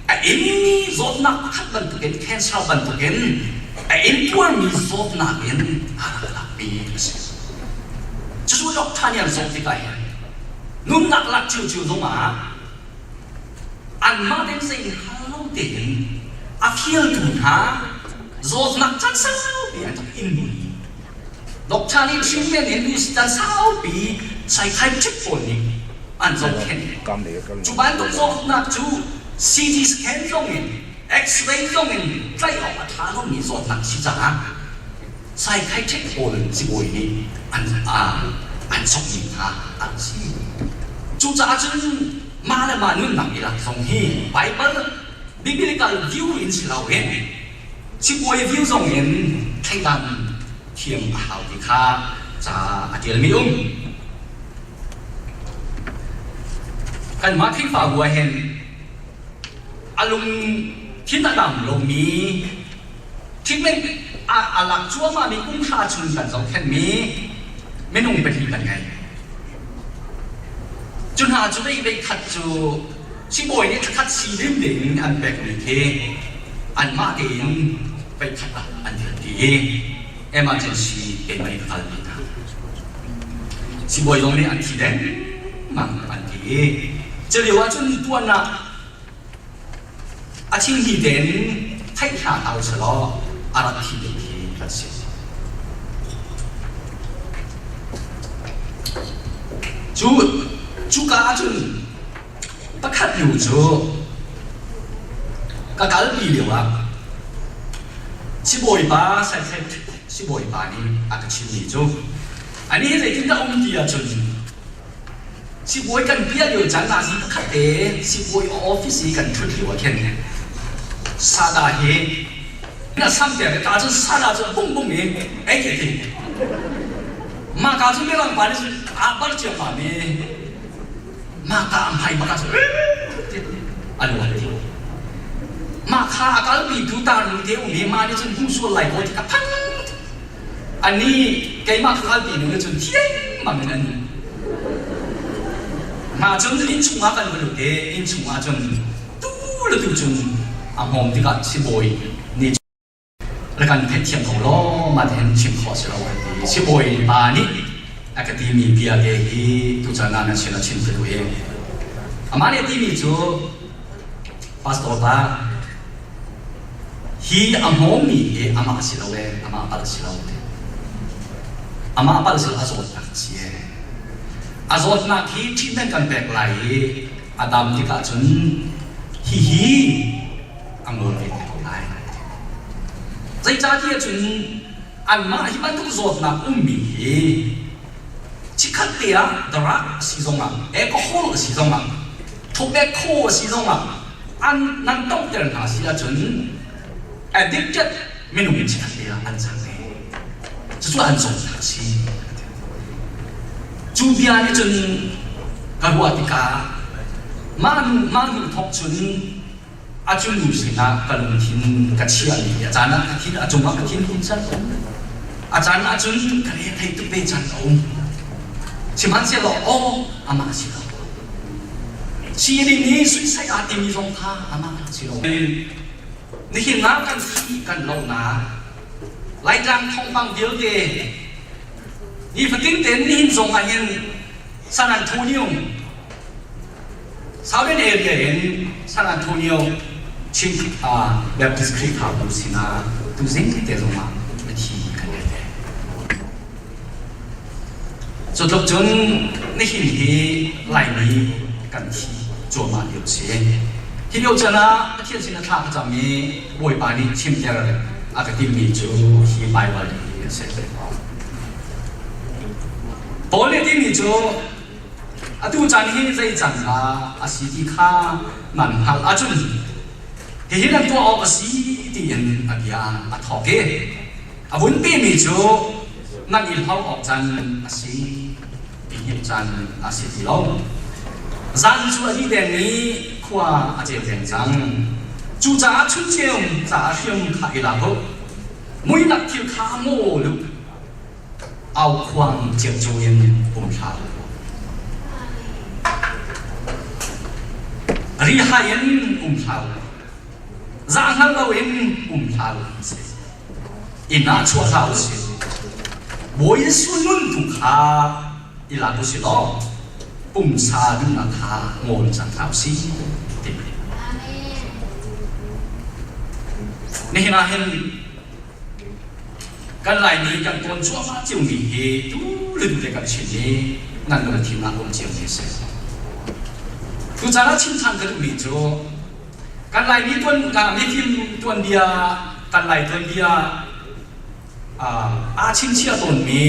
ไอ้มีรถนักขัดบันตุกเก็นแค่ชาวบันตุกเก็นไอ้ตัวมีรถนักเห็นอาลักมีสิจะช่วยยกท่านยังส่งที่ไหนนุ่นนักลักจิวลงมาอันมาเด่นสิ่งฮาเราเด่นอาเคียลดูนะรถนักจันทร์สาวปีอันต้องอินดีดอกชาลีชิมเมนเห็นดูสิจันทร์สาวปีใส่ไข่ชิปปนนี่อันจงเห็นจุบันต้องรถนักจูซีทีสแกนตรงนี้เอ็กซเรย์ตรงนี้ใกล้ออกมาทางนี้รถนักสิจ้าใส่ไข่ชิปปนสิบวันนี้อันจงยิงฮะอันสิจูจ้าจึงมาแล้วมานุ่นหนักอีหลักตรงนี้ไบเบิลบิบลิกาวิวอินสิเราเห็นชิบวยวิวส่งเห็นแข่งกันเทียมข่าวที่ข้าจะอธิบายไม่ยุ่งกันมาที่ฝ่าบัวเห็นอารมณ์ที่ระดับลงมีที่ไม่อาลักชั่วมามีกุ้งชาชุนกันสองแค่มีไม่นุ่งเป็นที่กันไงจุนหาจุดไปขัดจูชิบวยนี่ขัดสีเด่นเด่นอันแปลกเลยเทอันมาเองไปขัดอันเดียวเอเมอร์เจนซีเป็นไม่ทันนะสิบอยตรงนี้อันที่เด่นมันอันเดียวจะเรียกว่าจนตัวน่ะอาชิงที่เด่นให้หาเอาเฉลาอารัที่เด่นที่กันสิจูกาจนประคัดอยู่จูกะกาลปีเดียวอ่ะสิบอยป้าใส่สิบอยป้านี่อาจจะชิมนี่จูอันนี้เลยที่เราอุ้มดีอ่ะจนสิบอยกันเบี้ยอยู่จันทร์สิประคัดเตะสิบอยออฟฟิศกันทุกที่ว่าแค่นี้ซาดาเฮ那上边的嘎子杀了这蹦蹦的，哎对对，马嘎子没人管的是阿爸的讲法呢，马嘎安排马嘎子，哎我的天，马卡嘎子比杜达鲁的我们马的真胡说来过的个砰，อันนี้给马卡比那个真天嘛那个，马真的你从阿干不了的，你从阿真都了都真阿红的个是不会你。แล้วกันเพชรเทียมของล้อมาเห็นชิมขอเสียเราวันนี้ชิบอยปานี่อากาศมีเบียร์เกฮีตุจานานาเชลชิมไปด้วยอามาเนี่ยที่มีจูพาสตอร์ตา ฮีอโมมีอามาสิเราอามาปัลสิเราอามาปัลสิอาโซนักเชียอาโซนักที่นั่นกันแปลกไหลอาดัมที่กาจุนฮีอังโมเป็นคนไหนใจจ้าที่จุนอันมาที่มันทุกโซนักมีชิคัตเตียดรักสิจงอ่ะก็โคสิจงอ่ะทุกแบบโคสิจงอ่ะอันนั้นต้องเตือนหาสิอาจุนaddicted ไม่รู้เป็นชิคัตเตียอันจังเลยจะช่วยอันส่งทักษิจูเบียนี่จนกระวัติกามันทบจุนอาจุนรู้สินะกระลุงทินกระเชียนี่อาจารย์กระทินอาจุมากระทินคุณจันอาจารย์อาจุนกระเรียนให้ตุเบจันอมชิมันเสียหล่ออามาสิเราชีรินี้สุดใส่อาติมีทรงท่าอามาสิเรานี่เห็นน้ำกันที่กันลงน้ำไหลจังทองฟังเดียวเดนี่ฝันติ้งเต็นนี่หินทรงอันยันซานอันโตนิโอซาเวนเอเรียเห็นซานอันโตนิโอชิมแบบดิสคริปต์ข่าวดูสินะดูสิ่งที่เตะลงมาไม่ทีกันเลยจุดจบจนนี่หินที่ไหลนี้กันที่จวบมาเดียวเสียที่เดียวจะนะที่สิ่งที่ทำจะมีบอยปานีชิมเจอร์อาจจะที่มีจูที่ไปวันนี้เสร็จตอนนี้ที่มีจูดูจันที่ใจจันอาศิที่ข้ามันหักอาจุนที่นั่นตัวอาศิที่ยันอาบิยาอาทอกเกอาวุ้นปีมีจูนั่นอินเขาออกจันอาศิปีหิบจันอาศิที่เราจันจูที่เดนี้ขวาอาเจียนจังจูจ่าชุนเชียงจ่าเชียงขาอีหลังเขาไม่นักที่ข้าโม่ลุเอาความเจียงจูเย็นปุ่มชารีหายันปุ่มชาจางฮัลโลเอ็นปุ่มชาอินาชัวชาวสิบอยสุนุนทุกขาอีหลังกุศิลปุ่มชาดุนักขาโมนจังทาวสินี่นะเห็นกันไหลนี้กันตัวชั่วฟ้าจิ๋วมีเหตุลึกเลยกันเช่นนี้นั่นก็ที่นักองเจียงนี่เสร็จตัวจาระชิมชันกันมีโจกันไหลนี้ตัวการไม่ทิมตัวเดียกันไหลตัวเดียอาชิมเชียตัวมี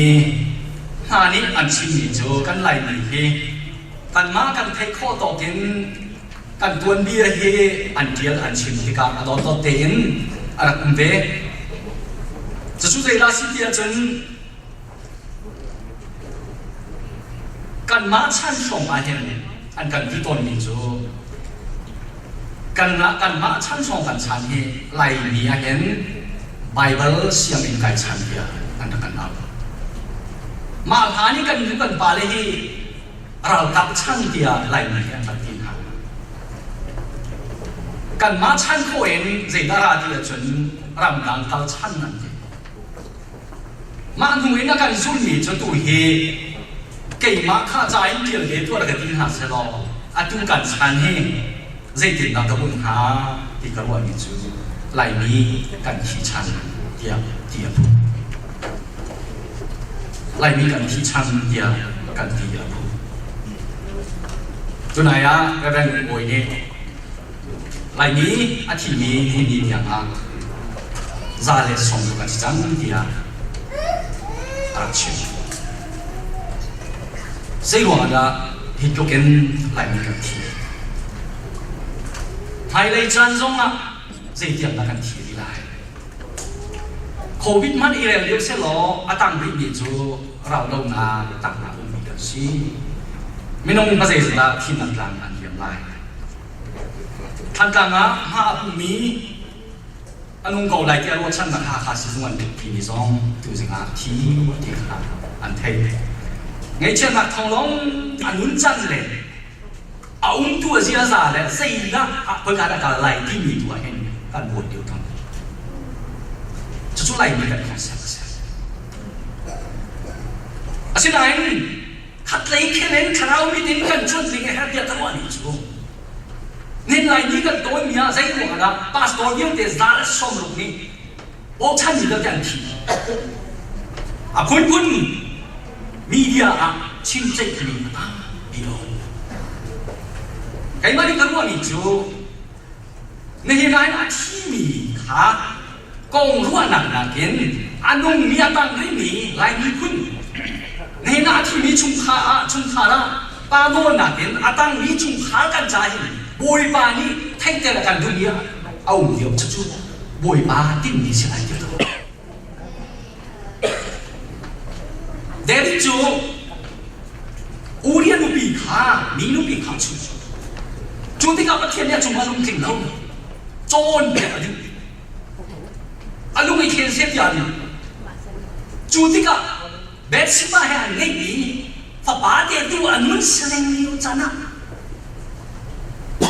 หานี้อันชิมมีโจกันไหลนี้เหกันมากันเทข้อต่อกินกันตัวเดียเหอันเดียอันชิมที่การเอาต่อเต็นอะไรคุณเวจะช่วยราศีเดียจนกันมาชันส่งมาเห็นอันกันที่ต้นมีจูกันมาชันส่งกันชันเห็นไหลมีเห็นไบเบิลเสียงอินไก่ชันเดียอันกันเอามาหานี่กันอยู่กันบาลีเราตับชันเดียไหลมีอันกันที่หากันมาชันโคเอ็นเจตราเดียจนรำดังตับชันนั่นมาหนุ่ยนักการสุ่มมีจนตัวเฮเกี่ยมาข้าใจเกี่ยวกับตัวอะไรกันที่หาเสลออาจุกันชันเฮเจตินักบุญหาที่กระวันนี้จูไหลนี้กันที่ชันเดียบไหลนี้กันที่ชันเดียกันเดียบตัวไหนอะก็เป็นโวยเนี่ยไหลนี้อาทิมีที่นี่อย่างอ่ะซาเลสส่งกันจังเดียอาชีพเสียว่าละฮิตโลกันไหลมีกันที่ไฮไลท์จันทร์อ่ะเสียอย่างนั้นกันที่ดีเลยโควิดมันอีเรื่องเสียหล่ออาตังริบิจูเราลงนาตังนาอุ้มมีกันสิไม่น้องภาษาละที่นั่งกลางอันเยี่ยมเลยท่านกลางอ่ะมาอุ้มมีอันนู้นก็ไหลแก้วฉันมาหาสิส่วนที่มีสองตัวสิ่งที่ขาอันเทไงเช่นนักทองล้องอันนู้นจันเลยเอาตัวเสียสาเลยสิ่งละเพื่อการอะไรไหลที่มีตัวเห็นการบวชเดียวกันจะช่วยไหลมีกันแค่เสียอาศัยนั้นขัดไหลแค่นั้นคราวมีดิ้นกันชวนสิ่งให้เดียดทั้งวันนี้จู่เนี่ย ไงนี่กันตัวเมียใจหลวงนะพาสตอร์ยังเดซาร์สมรุนี่โอ้ฉันนี่ก็ยันทีคุณมีเดียชิมใจคลีนตั้งเดียวใครมาที่กันว่ามีจูในงานที่มีขากงรั้วหนักเกินอันนุ่งมีตั้งไม่มีลายมีคุณในงานที่มีชุมขาละปาโนหนักเกินอันตั้งมีชุมขากันใจบอยปานี่แท่งแต่ละกันดุนยาเอาเดียวจะจูบอยปาที่มีสิ่งอะไรเดียวเด็กจูอูเรียนุปีขามีนุปีขาจูที่กับประเทศเนี่ยจุมาลุงจริงเราโจนเดียดิอาลุงไอ้เทียนเสียบยาดิจูที่กับเบ็ดสิมาให้อันนี้ฝาบาเดียดูอันนู้นเสร็จแล้วจ้านะ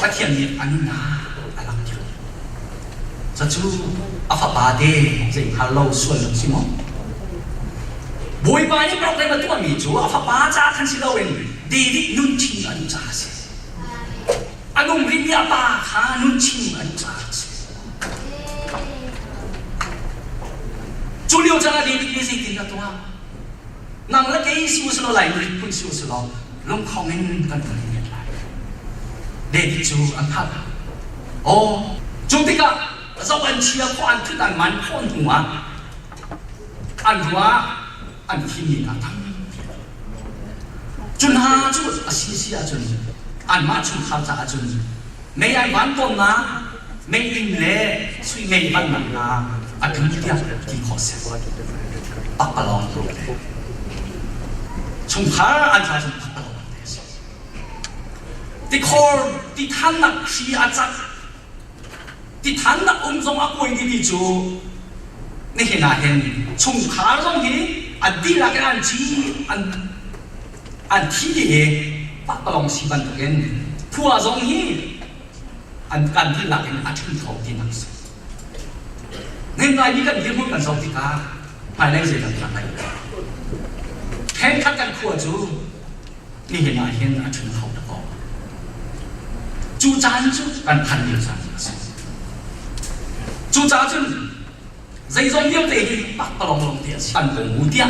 ประเทศนี้อันน่าอะไรกันจะจูอาฝาบาเดียจะฮัลโหลส่วนสิมั้งบอยบายนี่ปลอกได้มาตัวมีจูอาฝาบาจ้าคันสิเราเองดีดินุ่นชิงอันจ้าสิอันนุ่มริมยาปาขานุ่นชิงอันจ้าสิจูเลียวจ้าดีดิสิตินตัวนั่งแล้วแกยิวสโลไหลริปุ่นสิวสโลลงคอมเมนต์กันคนนี้ไรเด็กจูอันทัดโอ้จูติกะเราอันเชียร์คนทุกอันมันคนหัวอันหัวอันที่มีกันทั้งจุนหาจุดอาศิสิอาจุนอันมาชุมข้าวจ่าจุนไม่ไอ้วันต้นนะไม่อินเล่สุยไม่บันมันนะอันถึงที่ที่ขอเสียปักปะลองตัวเลยชุมข้าอันชาชุมปักปะลองที่คอที่ท่านนักชีอาจักที่ท่านนักทรงอากุยที่จูนี่เห็นอะไรชุมข้าตรงนี้อันดีละกันอันจีอันที่เอ๋ปักปะลองสิบันตัวเองผู้อาจงฮีอันการที่หลักอันถึงเขาที่นั่งสิในรายนี้กันยืมกันสองที่กาภายในเสียงกันอะไรแข่งขันกันขั้วจูนี่เห็นอะไรเห็นอันถึงเขาตะกอจูจานจูกันพันเดียวจานจูจานจูใจจงเดียวเตะปักปะลองลงเดียปันกงมูเดีย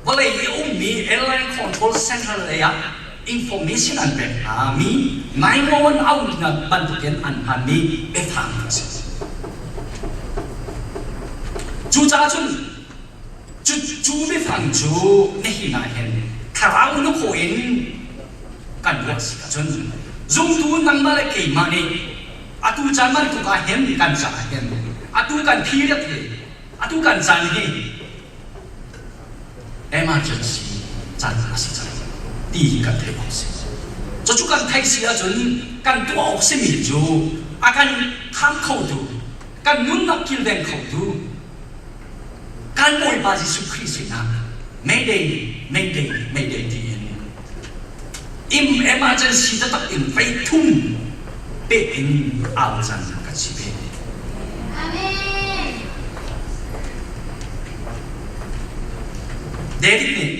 ว่าเลยอุ้มมี airline control center เลยอะ information อันเป็นมี911เอาหนักบันทึกอันพันมีทางจูจ้าจูไม่ฟังจูนี่น่าเห็นคราวนู้นเขาเองกันวัดสิกันจงดูนังมาเลยเกี่ยมาเนี่ยอาตูจานมันก็เห็นกันจ่าเห็นอาตูกันพีเรียดเลยอาตูกันจานเห็นemergency จานอะไรสิจานดีกันเทปสิจะจุกันไทยเสียจนกันตัวออกเสียมิจูอาการข้ามเขาดูกันนุ่นนักกินแดงเขาดูการมวยบาจิสุคริสินะไม่ได้ดีemergency จะตักอินไปทุ่มเป็นอาจารย์กันสิเบเดวิดเนี่ย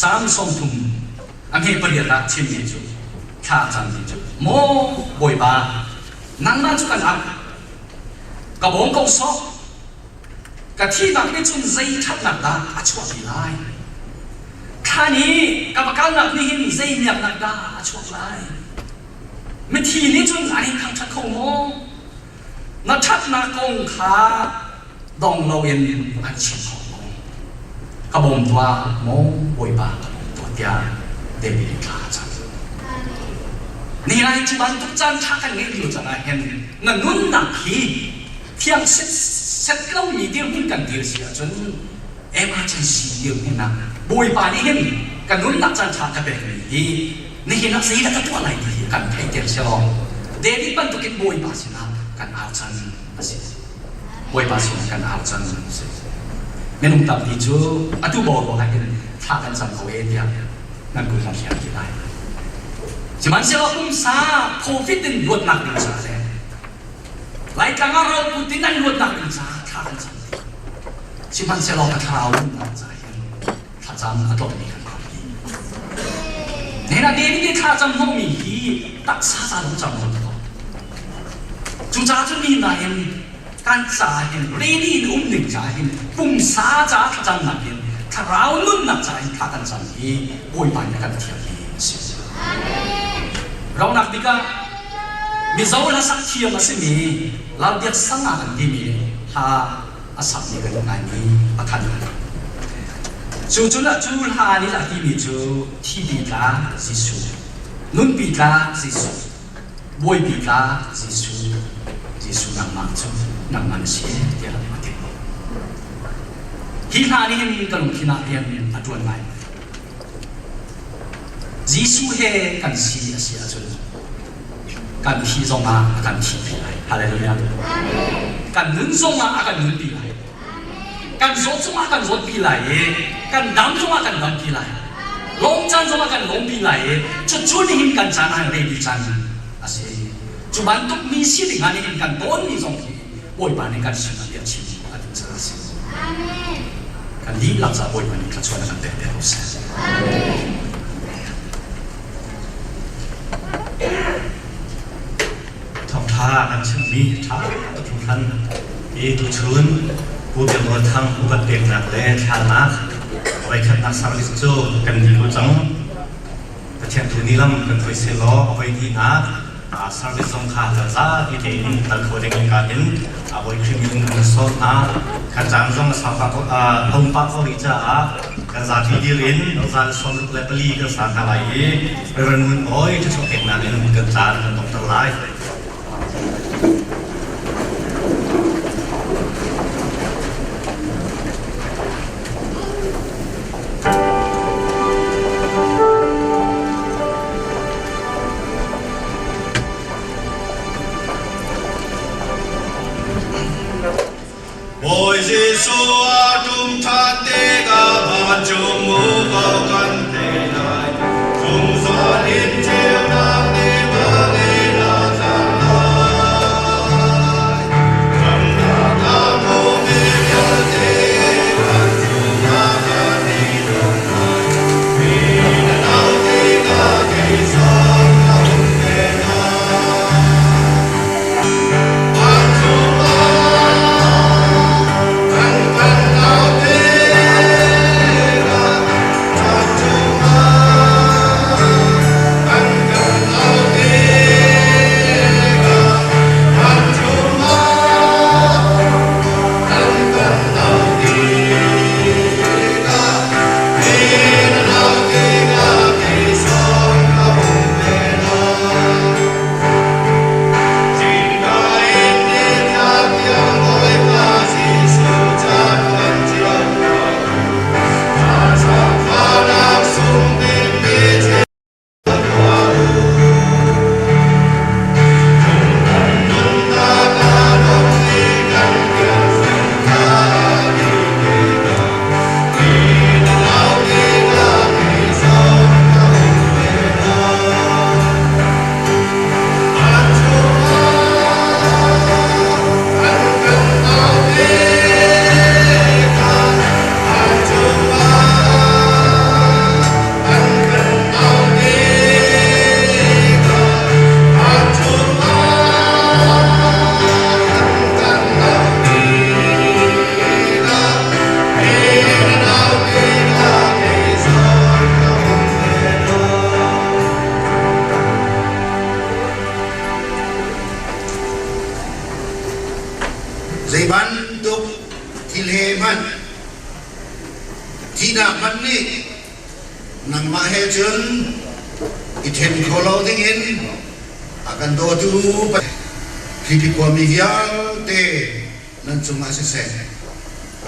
สามสองทุ่มอันนี้ประเดี๋ยวรักชิมเนี่ยจูข้าจังที่จูโม่บอยบานั่งนั่งจุกันอ่ะกับวงกงซอกกับที่นักนี่จุนใจทับหนักตาอาชวดีไลข้านี้กับการหนักนี่เห็นใจหนักหนักตาอาชวไลไม่ทีนี้จุนไอ้ข้างชัดคงโม่นักชัดนักกงขาดองเราเย็นอันชิมขบวนตัวโม่บอยบาตัวเดียเดวิดข้าจังนี่ไงจุบันทุกจานทักกันนี่อยู่จังไงเห็นนั่นนุ่นหนักฮีเที่ยงเสร็จเรามีเดียวหุ่นกันเดียวเสียจนemergency เดียวนี่นะบอยบานี่เห็นกันนุ่นหนักจานทักกันเป็นนี่นี่เห็นนักสีแล้วตัวอะไรดีกันใครเดียวเสียลองเดวิดบันทุกินบอยบาสินะกันอาจันสิบอยบาสินะกันอาจันสิไม่นุ่มตับดีจูอะตูบอกว่าเห็นทักกันสัมภเวสีนั่นกูทำเสียที่ได้จิมันเสียว่าคุ้มซาโควิดนี่รวดหนักดีจ้าเลยหลายครั้งเราพูดถึงนั่นรวดหนักดีจ้าท่ากันสัมผัสจิมันเสียเรากระทำรวดหนักจ้าเห็นท่าจำก็ต้องมีกันความดีในนาทีนี้ท่าจำต้องมีตักซาจำต้องจำต้อง chú cha chú mi na em kan cha hen ready ning cha hen pum sa cha chan na hen tharau nun na cha hen kan chan hi boi ban kan thiam hi amen rong nak dika mi zo la sak thiam asimi la biak sanga kan di mi ha asap ni kan ngai ni pathan chú là chú ha ni là đi mi chú thi bị la Giêsu nun bị la Giêsu bôi bị la Giêsu nang mang chú nang mang xe dia là mati hi ha ni hem kan khina hian atuan mai Giêsu he kan si asia chú kan thi zonga kan thi lai hallelujah amen kan nun zonga kan nun bi lai kan zot zonga kan zot bi lai kan dam zonga kan dam bi lai long chan zonga kan long bi lai chu ni him kan chan han re bi chan ase chu ban tuk mi si ding han him kan don ni zong ki oi ban ni kan si na ya chi kan cha ase amen kan li lang za oi ban ni kan chuan kan te te ro se amen thong tha kan chen mi tha tu than e tu chunผู้เดียวกันทั้งอุบัติเหตุหนักและชาลักไว้ขัดนักสาวลิสโจกันดีกว่าจังแต่เช่นทุนี้ลำกันคุยเสลอเอาไว้ที่นักสาวลิสงขาจะจ้าที่เห็นตะโคเด็กการเห็นเอาไว้ครีมกันโซนนักกันจังจงสาวปากองปากเขาดิจ้ากันจากที่ดีเรียนเราจะสอนเล็บลีกันสารอะไรไปเรียนมันอ้อยจะชอบเอกนั่นเองกันจานกันต้องตลายÔi Giêsu chúng ta tế cả và chúng mưu cầu căn thế này chúng gió liên chiều nam đi và đi là giang lai cầm đã ta mô mê nhớ tế và chúng ta cả đi đường này vì đã đau tế cả cây gió lòng thế này và chúng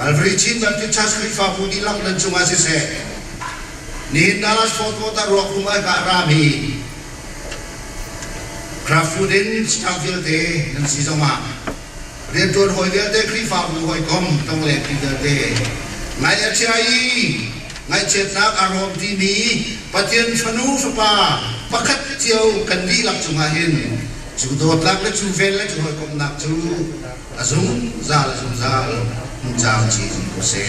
Alvrichin baptizas krifa budi lak dan cuma sise. Ni dalas foto taruh rumah kak Rami. Krafudin stamfil te dan si sama. Dia tuan hoi dia te krifa bu hoi kom tong le tiga te. Ngai ciai, ngai cetak arom tini, patian fanu sopa, pakat ciau kandi lak cumahin. Judot lak le cuvel le hoi kom nak cu. Azum zal. Chào chị của xe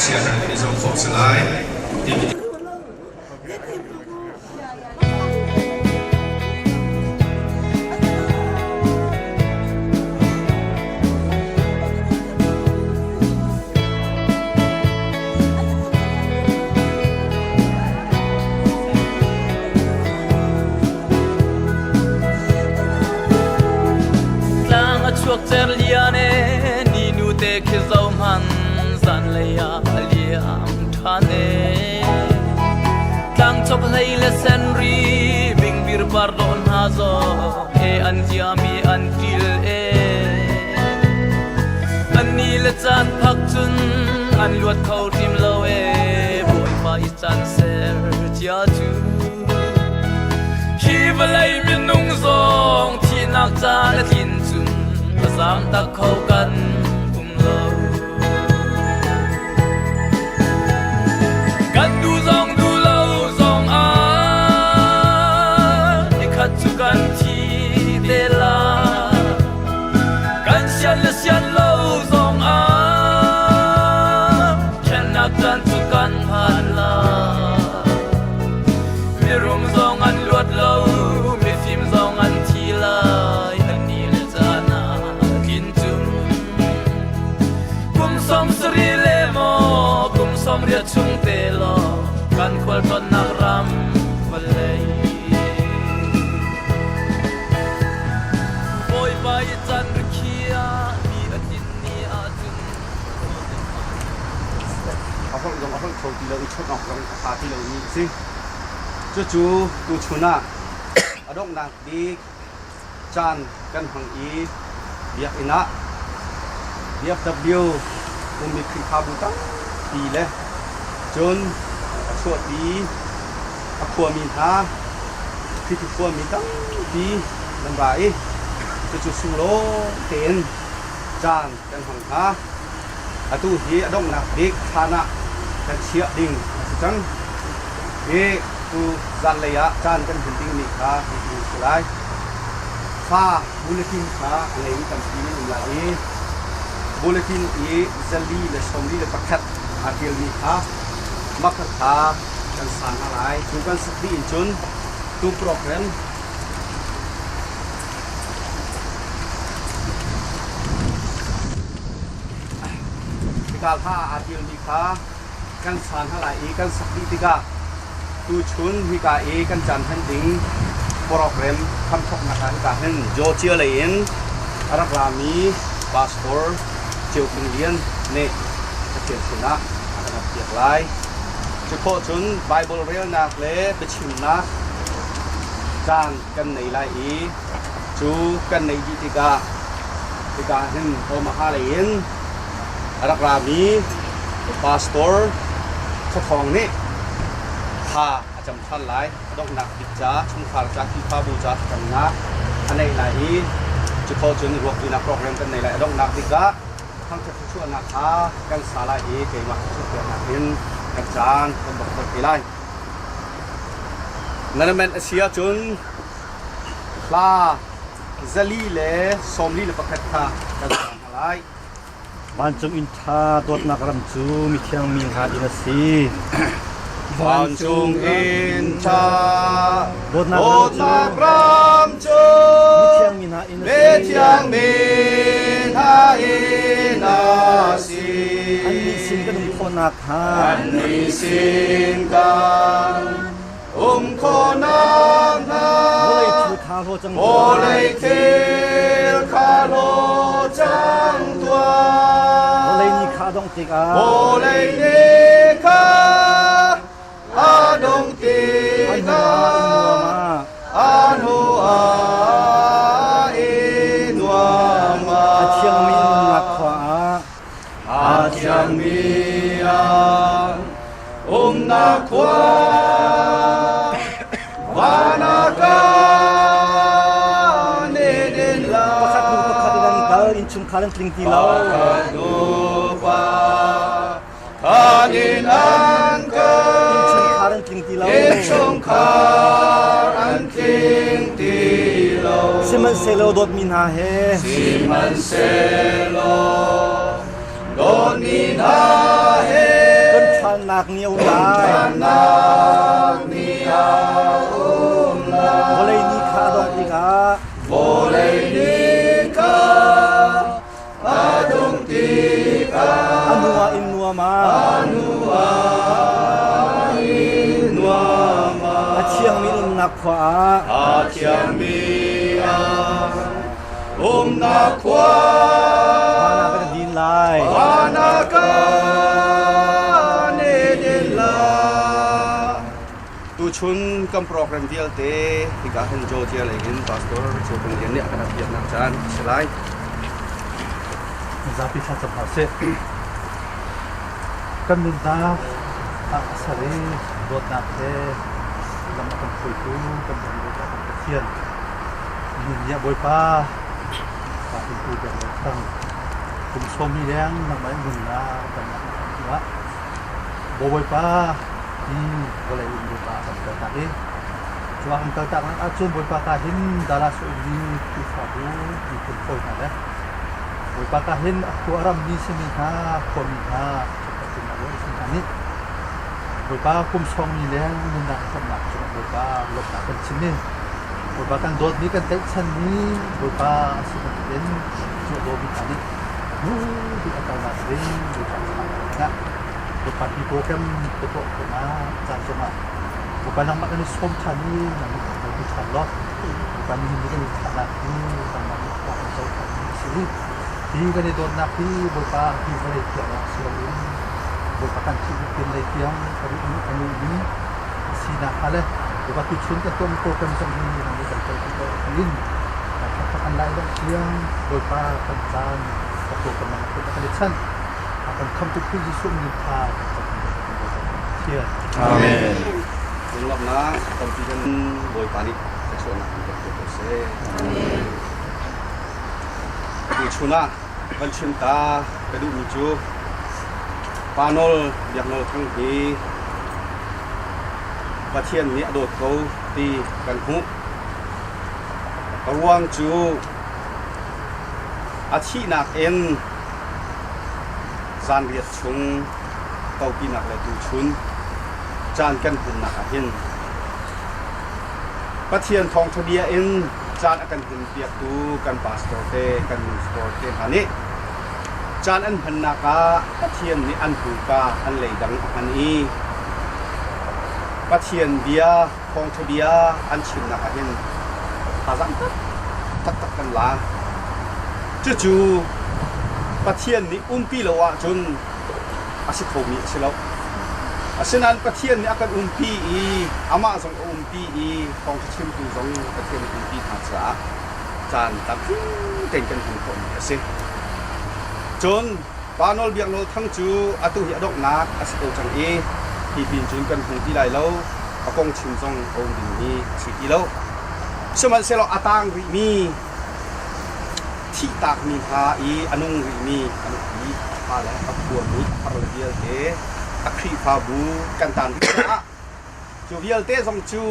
เชียร์กันในโซนโฟกสไลด์ทีม chuộc cher liane ni nu te ke zo man zan le ya liam thane tang chop lei le sen ri bing bir bar don ha zo e an jiami an til e an ni le chan phak chun an luat khau tim lo e boy pa i chan ser chia chu hi valai min nung zong thi nak cha le tin chum sang ta khâu căn cùng lâu căn du lâu dòng á để khát chu căn chi tê la căn xian lâu dòng á khen nạc căn chu căn phan la mi rum dòng ăn luat lâu mi phim dòng ăn chi la som sri le mo kum som ria chung te lo kan khol ton nak ram valei boy bai chan khia mi atin ni a chung afang thau ti lo i chot nok rong kha ti lo ni si chu tu chuna adong nak di chan kan hang i biak ina BFWมีขึ้นพาบุตังปีเลยจนชวดปีขวมีท่าคือขวมีตั้งปีลำบากจะจุดสูโลเต็นจานกันหังท่าตู้เฮียดงหนักเด็กฐานะกันเชียดิ่งจังกูจันเลยะจานกันหุ่นดิ่งนี่ค่ะดูสไลด์ฟ้าบุลทินค่ะอะไรนี่กันปีนี่อะไรbulletin e zali le somli le pakhat atil ni kha makha kan san halai tu kan sakti in chun tu program tikal ha atil ni kha kan san halai e kan sakti tiga tu chun hi ka e kan chan han ding program kham thok na ka hen jo chia le in arak lami passport chiều kinh liên nè thực hiện sự nát làm việc lại cho cô chúng Bible real nát lẽ bị chìm nát trang cần này lại ý chú cần này gì thì cả hình hôm mà hai liền đặc là mi pastor cho phòng nè ha chấm thân lại động nát bị giá chung phá giá khi phá bù giá cần nát anh này lại ý cho cô chúng ruột đi nát program cần này lại động nát bị giáทั้งจะช่วยนักหากันสาระอีกเกี่ยวกับช่วยนักเรียนนักจานคนบอกคนกี่ไร่นั่นเป็นเสียจนลาเจลีเล่สมลีเล่ประคัตค่ะกันอะไรบ้านจงอินทาตัวนักรำจูมีเทียงมีหาดินสีบ้านจงอินทาตัวนักรำจูมีเทียงมีหาอินาสีอันนี้สิ่งกันคนนักหาอันนี้สิ่งกันคนนักหาโอเลยเทลคาโลจังตัวโอเลยนี่ข้าดงติกาโอเลยนี่ข้าดงติกาอันหัวyang mian nakwa wanaka neden la pakadilan kal inchum kalan tling tilaw lupa kadilan kal inchum kalan tling tilaw inchum kalan tling tilaw siman selo dot minha he siman selo Don min ha he nak ni ulai boleh ni kha dong tiga boleh ni kha adong tiga anua inua ma achiang mi nak khwa achiang mi nak khwa ana ka din lai ana ka ne din la tu chun kam program dial te tiga hen jo dia lagin pastor chu pung yen ne kana pian nak chan selai zapi cha cha se kan din ta sare dot nak te lam kan khoi tu kan din ta kan thian ni ya boy pa pa tu de tang kum som mi yang nak mai mun na kan wa boy pa boleh ibu pak kata ini, cuang kata kan acun boy pakahin dalam suami kifabu di kumpul ada, boy pakahin aku aram di sini ha, komiha seperti mana sini, boy pak kum song ni leh menang semak cuma boy pak lop nak sini, boy pak kan dot ni kan tek sini, boy pak seperti ini cuma dot ni tadi, di atas nasi, boy pak nak. Bukan di program betul kena jangan cuma bukan nak makan som tani nak makan chalot bukan ini kan anak ini sama orang jauh di sini di kan itu nak di beberapa di mereka selalu bukan cium lagi yang hari ini sina kalah bukan tujuan kita program sendiri yang kita ini katakan lain yang beberapa tentang program kita kalian akan come to Yesus minta cia. Amin. Selamat nak tampilkan boy panik seksual untuk proses. Amin. Ucuna pencinta kedua ucu panol yang nol tangki pasien ni adot kau di kanhu ruang cu aci nak en gian liệt chúng tàu pin nạc lại tù chun tràn cân hùn nạc hin bắt thiên thong cho dia in tràn akan hùn tiệt tu kan pastor te kan sport te hani tràn an hùn naka bắt thiên ni an hùn ka an lei dang an i bắt thiên dia thong cho dia an chin naka hin hazam tak tak kan la chu chuประเทศนี้ปีละว่าจนอาศัยโควิดใช่แล้วอาศัยนั้นประเทศนี้อาการปีอามาส่งปีของชิมดูส่งประเทศนี้ปีทัศน์จานตักเก่งกันทุกคนอาศัยจนปานอลเบียงโนทั้งจูอาตุหิดอกนักอาศัยโอจังที่ปีนจุนกันหุ่นที่ไรแล้วอากงชิมส่งองค์ดินนี้สิที่แล้วสมัยเสร็จแล้วอาตังวิมีที่ตากมีพาอนุงริมีอนุปีพาแล้วขับขบวนนี้พาราเดียลเตตะครีพาบูกันตันที่จะจูเดียลเตสมจู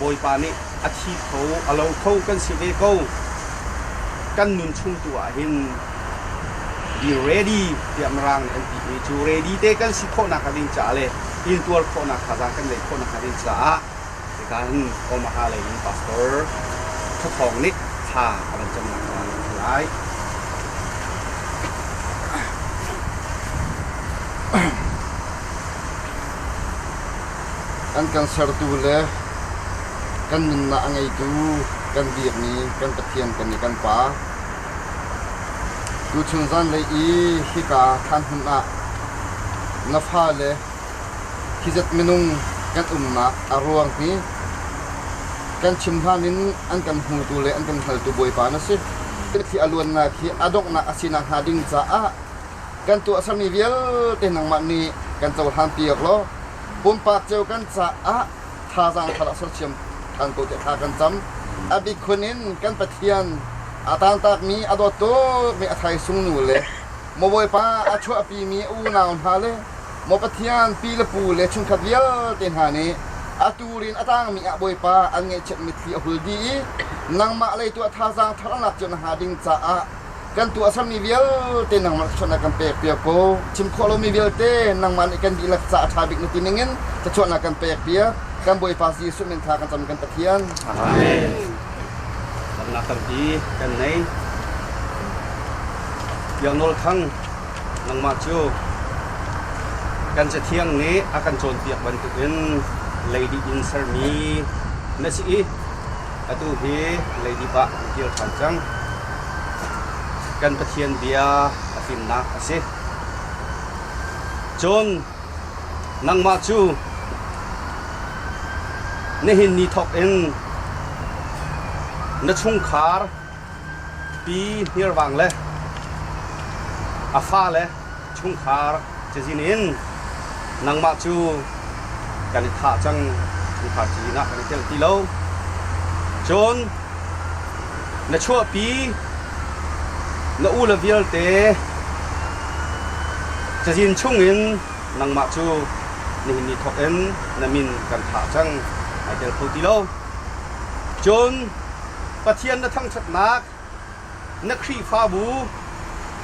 บอยปานิอาชีพเขาเราเขากันสิเวกูกันนุนชุ่มตัวเห็นดี ready เตรียมรัง NPA จู ready เตกันสิโคนักดินจ่าเลยอินตัวโคนักขจางกันเลยโคนักดินจ่าในการออกมาหาเลยพาสเตอร์ทดลองนิดถ้าอะไรจำนวนหลายkan sertu le kan minna angai tu kan biak ni kan pathian kan ni kan pa tu chunzan le I hika than hunna na pha le hizat minung kan umna arwang ni kan chimhanin an kan hu tu le an kan hal tu boy pa na se khi alun na khi adok na asina hading cha a kan tu asam ni vial te nang ma ni kan chaw han piak lo pum pak cheu kan cha a tha jang thala so chiam than to te tha kan cham abi khunin kan pathian atan tak mi adot to me athai sung nu le mo boy pa a chu api mi u naun ha le mo pathian pi le pu le chung khat vial ten ha ni aturin atang mi aboy pa an nge chet mi thi huldi nang ma lei tu tha jang thala nak chen ha ding cha a กันตัวสัมมีเวลเตนังมันชวนกันเปียกเปียกโกชิมโคโลมีเวลเตนังมันกันดีลักษะชาบิกนุตินิงินจะชวนกันเปียกเปียกกันบอยฟาซีสุมินทากันจำกันตะเคียนอาเมนสำนักกันดีกันไหนอย่างโนลทั้งนังมาจูกันจะเที่ยงนี้อาการโจรเปียกบันทึกin Lady Insert me nasi atu he Lady Ba Gil Khancang kan pathian dia afin na ase John nang ma chu nehin ni thok in na chung khar pi hir wang le afa le chung khar chejin in nang ma chuกันท่าจังท่าจีนะกันเที่ยวที่เราจนในช่วงปีในอู่ละวิลเตจะยินช่วงอินนังมาจูนี่นี่ทอกเอ็นนามินกันท่าจังไอเดียลที่เราจนปะเทียนในทั้งชัดนักนักครีฟาบู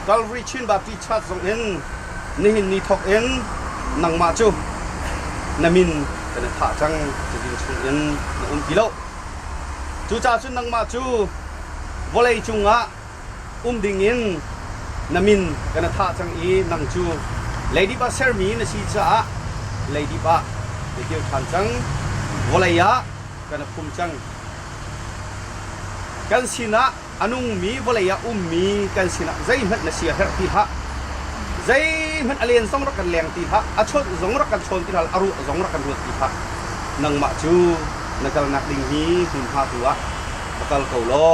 กอลริชินบาติชัดสองเอ็นนี่นี่ทอกเอ็นนังมาจูนามินกันท่าจังจะยินช่วงอินในที่เราจูจ่าจุนนังมาจูวอลเลย์จุงะดิ่งอินนามินกันท่าจังอีนังจูเลดี้บาเซอร์มีนสีจ้าเลดี้บาเดียวทันจังวอลเลย์ยะกันคุมจังกันสินะอนุมีวอลเลย์ยะมีกันสินะใจมันน่ะเสียเหตุที่ฮะใจมันอเลียนสองรักกันแรงที่ฮะอาชดสองรักกันชนที่ฮะอารุสองรักกันรวดที่ฮะนังมาจูนักการนักดิ่งนี้คุณพาตัวนักการเก่าล้อ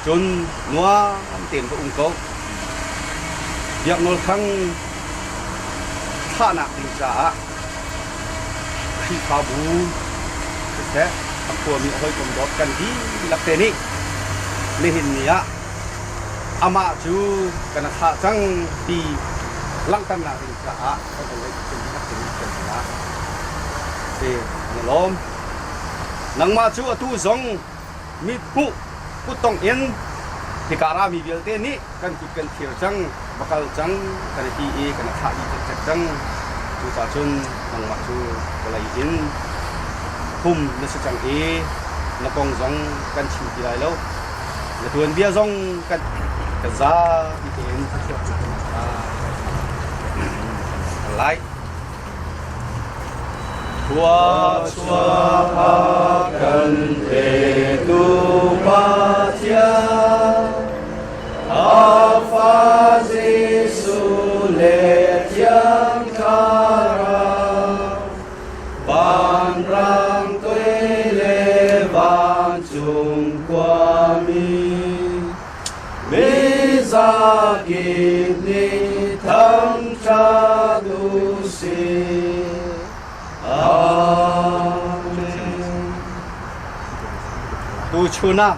จนนัวเต็มพระองค์เขาอยากนอนทั้งท่านักดิ่งจ่าที่พาบูแท้ทั้งตัวมีห้อยกลมดอดกันที่ลักเตนี้ไม่เห็นเนี้ยอามาจูกันท่าจังปีลังกันนักดิ่งจ่าก็เลยเป็นนักดิ่งกันนะเสียนลมนังมาจูตู้ซงมีผู้ต้องเอ็นที่การามีเวลเตนี้กันจุดกันเที่ยวจังบักลจังกันที่เอกันท่าอีจัดจังจูจ่าจุนนังมาจูอะไรอินพุ่มนักจังเอนักกองซงกันชิวที่ไรแล้วนักตัวนเบียซงกันกระซาอีเอ็นไล่ชัวพากันเตตุปาเทียอาฟาซิสุเลตยังคาราบานรังตุยเลบานจุงกวามีมิซากินิทังชาดุสีตูชูน่า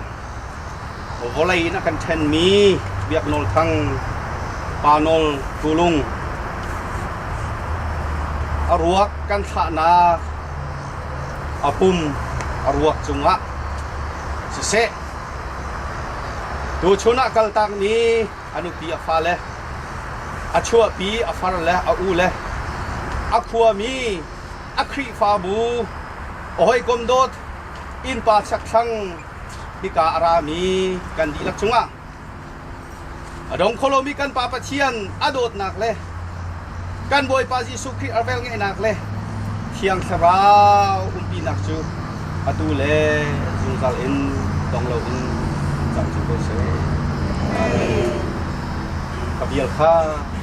วอลเลย์นักกันเทนมีเบียกนอลทั้งปานอลตูลุงอรวกกันท่านาอปุ่มอรวกจุงะสิเซตูชูน่ากัลตังนี้อนุปีอฟาเลอชัวปีอฟาเลออูเลอคัวมีอัครีฟาบูโอ้ยกมโดดอินปาชักชังพิกาอารามีกันดีลักจุงะดงโคโลมีกันปาปะเทียนอโดดหนักเลยกันบอยปาจิสุครีอาเวลเงหนักเลยเทียงสราวปีนักจูอตูเลจุงซาลอินดองโลอินจังจุโกเซกับเบียลข้า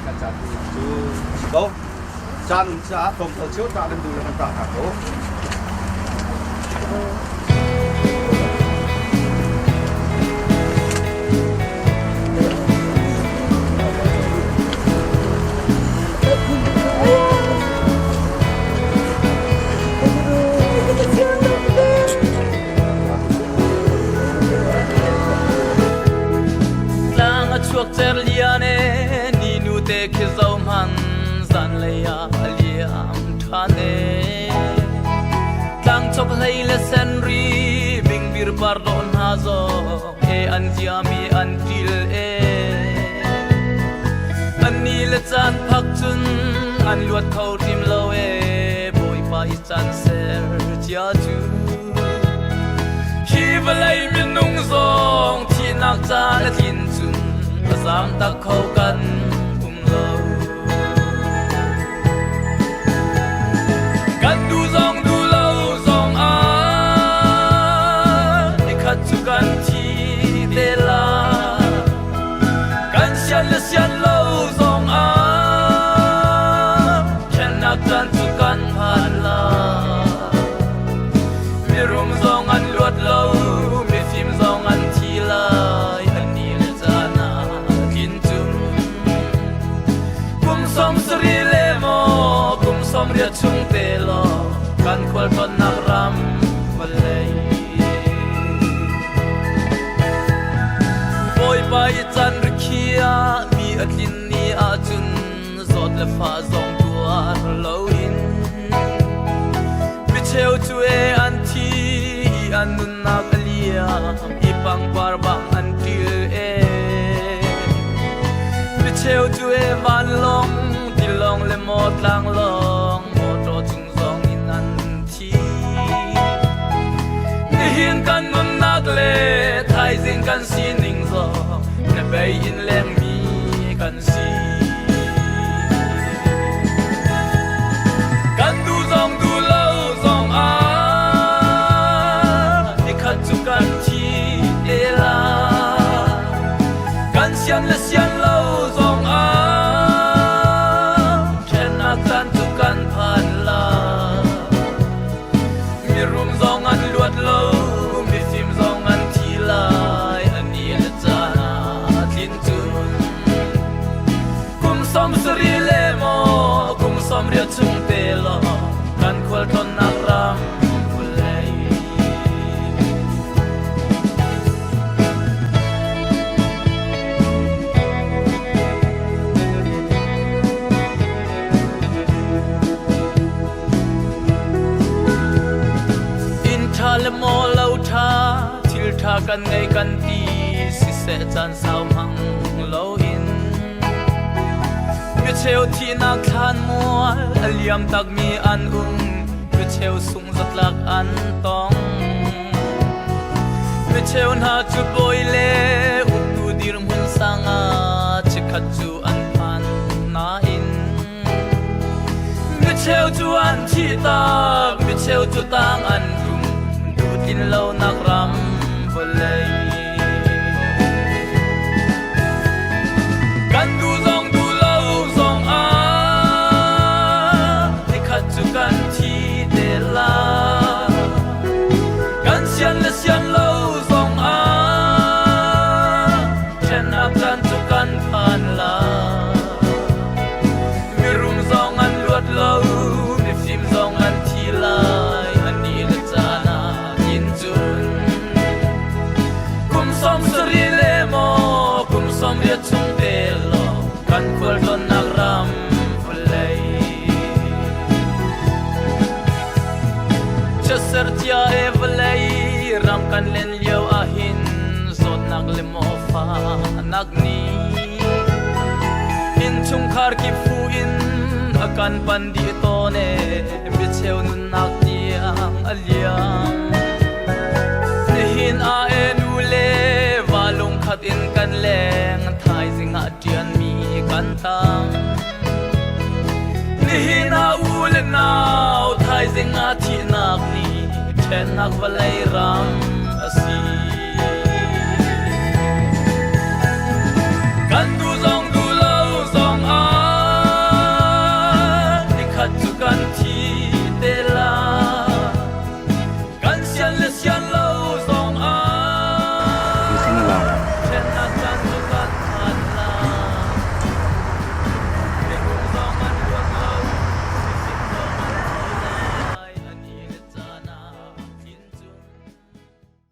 กันจัดจูโตจานจ้าตรงตัวเชี่ยวจานดูแลมันต่างกันโอ้กลางช่วงเจริญเนนี่นูเตคิดเอามันสันเลยอาเลียมท่านเอกลางชกให้เลเซนรีบิงบิร์บาร์ดอนฮาโซเออันจิอามีอันติลเอ จานพักจุนอันลวดเขาทิมโลเอโบยไปจานเซอร์เจียจูชีวไลมีนุ่งซองที่นักจานและทินจุนประสามตักเขากันกุมโลกันดูซองดูเล่าซองอาที่ขัดจุกันที่เดลากันเสียนและเสียนเล่าซองอาแค่นักจานจุกันผ่านลามีรุมซองอันลวดเล่ามีฟิล์มซองอันที่ลายอันนี้และจานากินจุมกุมสมสรีเลโมกุมสมเรียชุงเตโลกันควลตอนนักรำวันเลยโอยไปจันรเคียมีอัดลินนี้อาจุนสดและฟ้าซองตัวเล่าอินมิเชลจูเออันทีอันนุนนักเลียอีปังปาร์บังอันติลเอมิเชลจูเอวันลงที่ลงและหมดลางลงหมดรอจุงซองอินอันทีนี่เห็นกันนุนนักเลไทยสิงกันสีนิ่งซอในใบอินแรงมีกันสีกันดูซองดูเล่าซองอาที่ขัดจุกันที่เดลากันเสียนและเสียนเล่าซองอาแค่นักกันจุกันผ่านลามีรุมซองอันลวดเล่ามีฟิล์มซองอันที่ลายอันนี้และจานาทินจุนกุมสมสรีเลโมกุมสมเรียชุงเตโลกันควลตอนนักรำวันเลยอินทาเลโมเลาทาทิลทากันไงกันตีสิเสจันสาวมังเลาอินมิเชลที่นักทานมัวเลียมตักมีอันมิเชลสูงสักหลักอันต้องมิเชลน่าจุบอยเล่ดูดีรมุนสังอาจิขัดจูอันพันนาอินมิเชลจูอันที่ตามิเชลจูตังอันดุมดูดินเล่านักรำวันเลยกันดูซองดูเล่าซองอาที่ขัดจุกันที่เดลากันเสียนและเสียนเล่าซองอาแค่นักกันจุกันผ่านลามีรุมซองอันลวดเล่ามีฟิล์มซองอันที่ลายอันนี้และจานากินจุนกุมสมสรีเลโมกุมสมเรียชุงเตโลกันควลตอนนักรำวันเลยจะเสร์จยาเอวเลยรำกันเล่นเลี้ยวอาหินสดนักเลโมฟ้านักนี้อินชุงคาร์กิฟูอินอาการปันดีโตเนมิเชลนุนนักเดียงอเลียงหินอาเอนูเลวาลงขัดอินกันแรงไทยสิงอาเดียนมีกันตังนี่หินอาอูเลนาวไทยสิงอาที่นักนี้แทนนักวลัยรำอาศีกันดูซองดูเล่าซองอาที่ขัดจุกันที่เดลากันเสียนและเสียนเล่า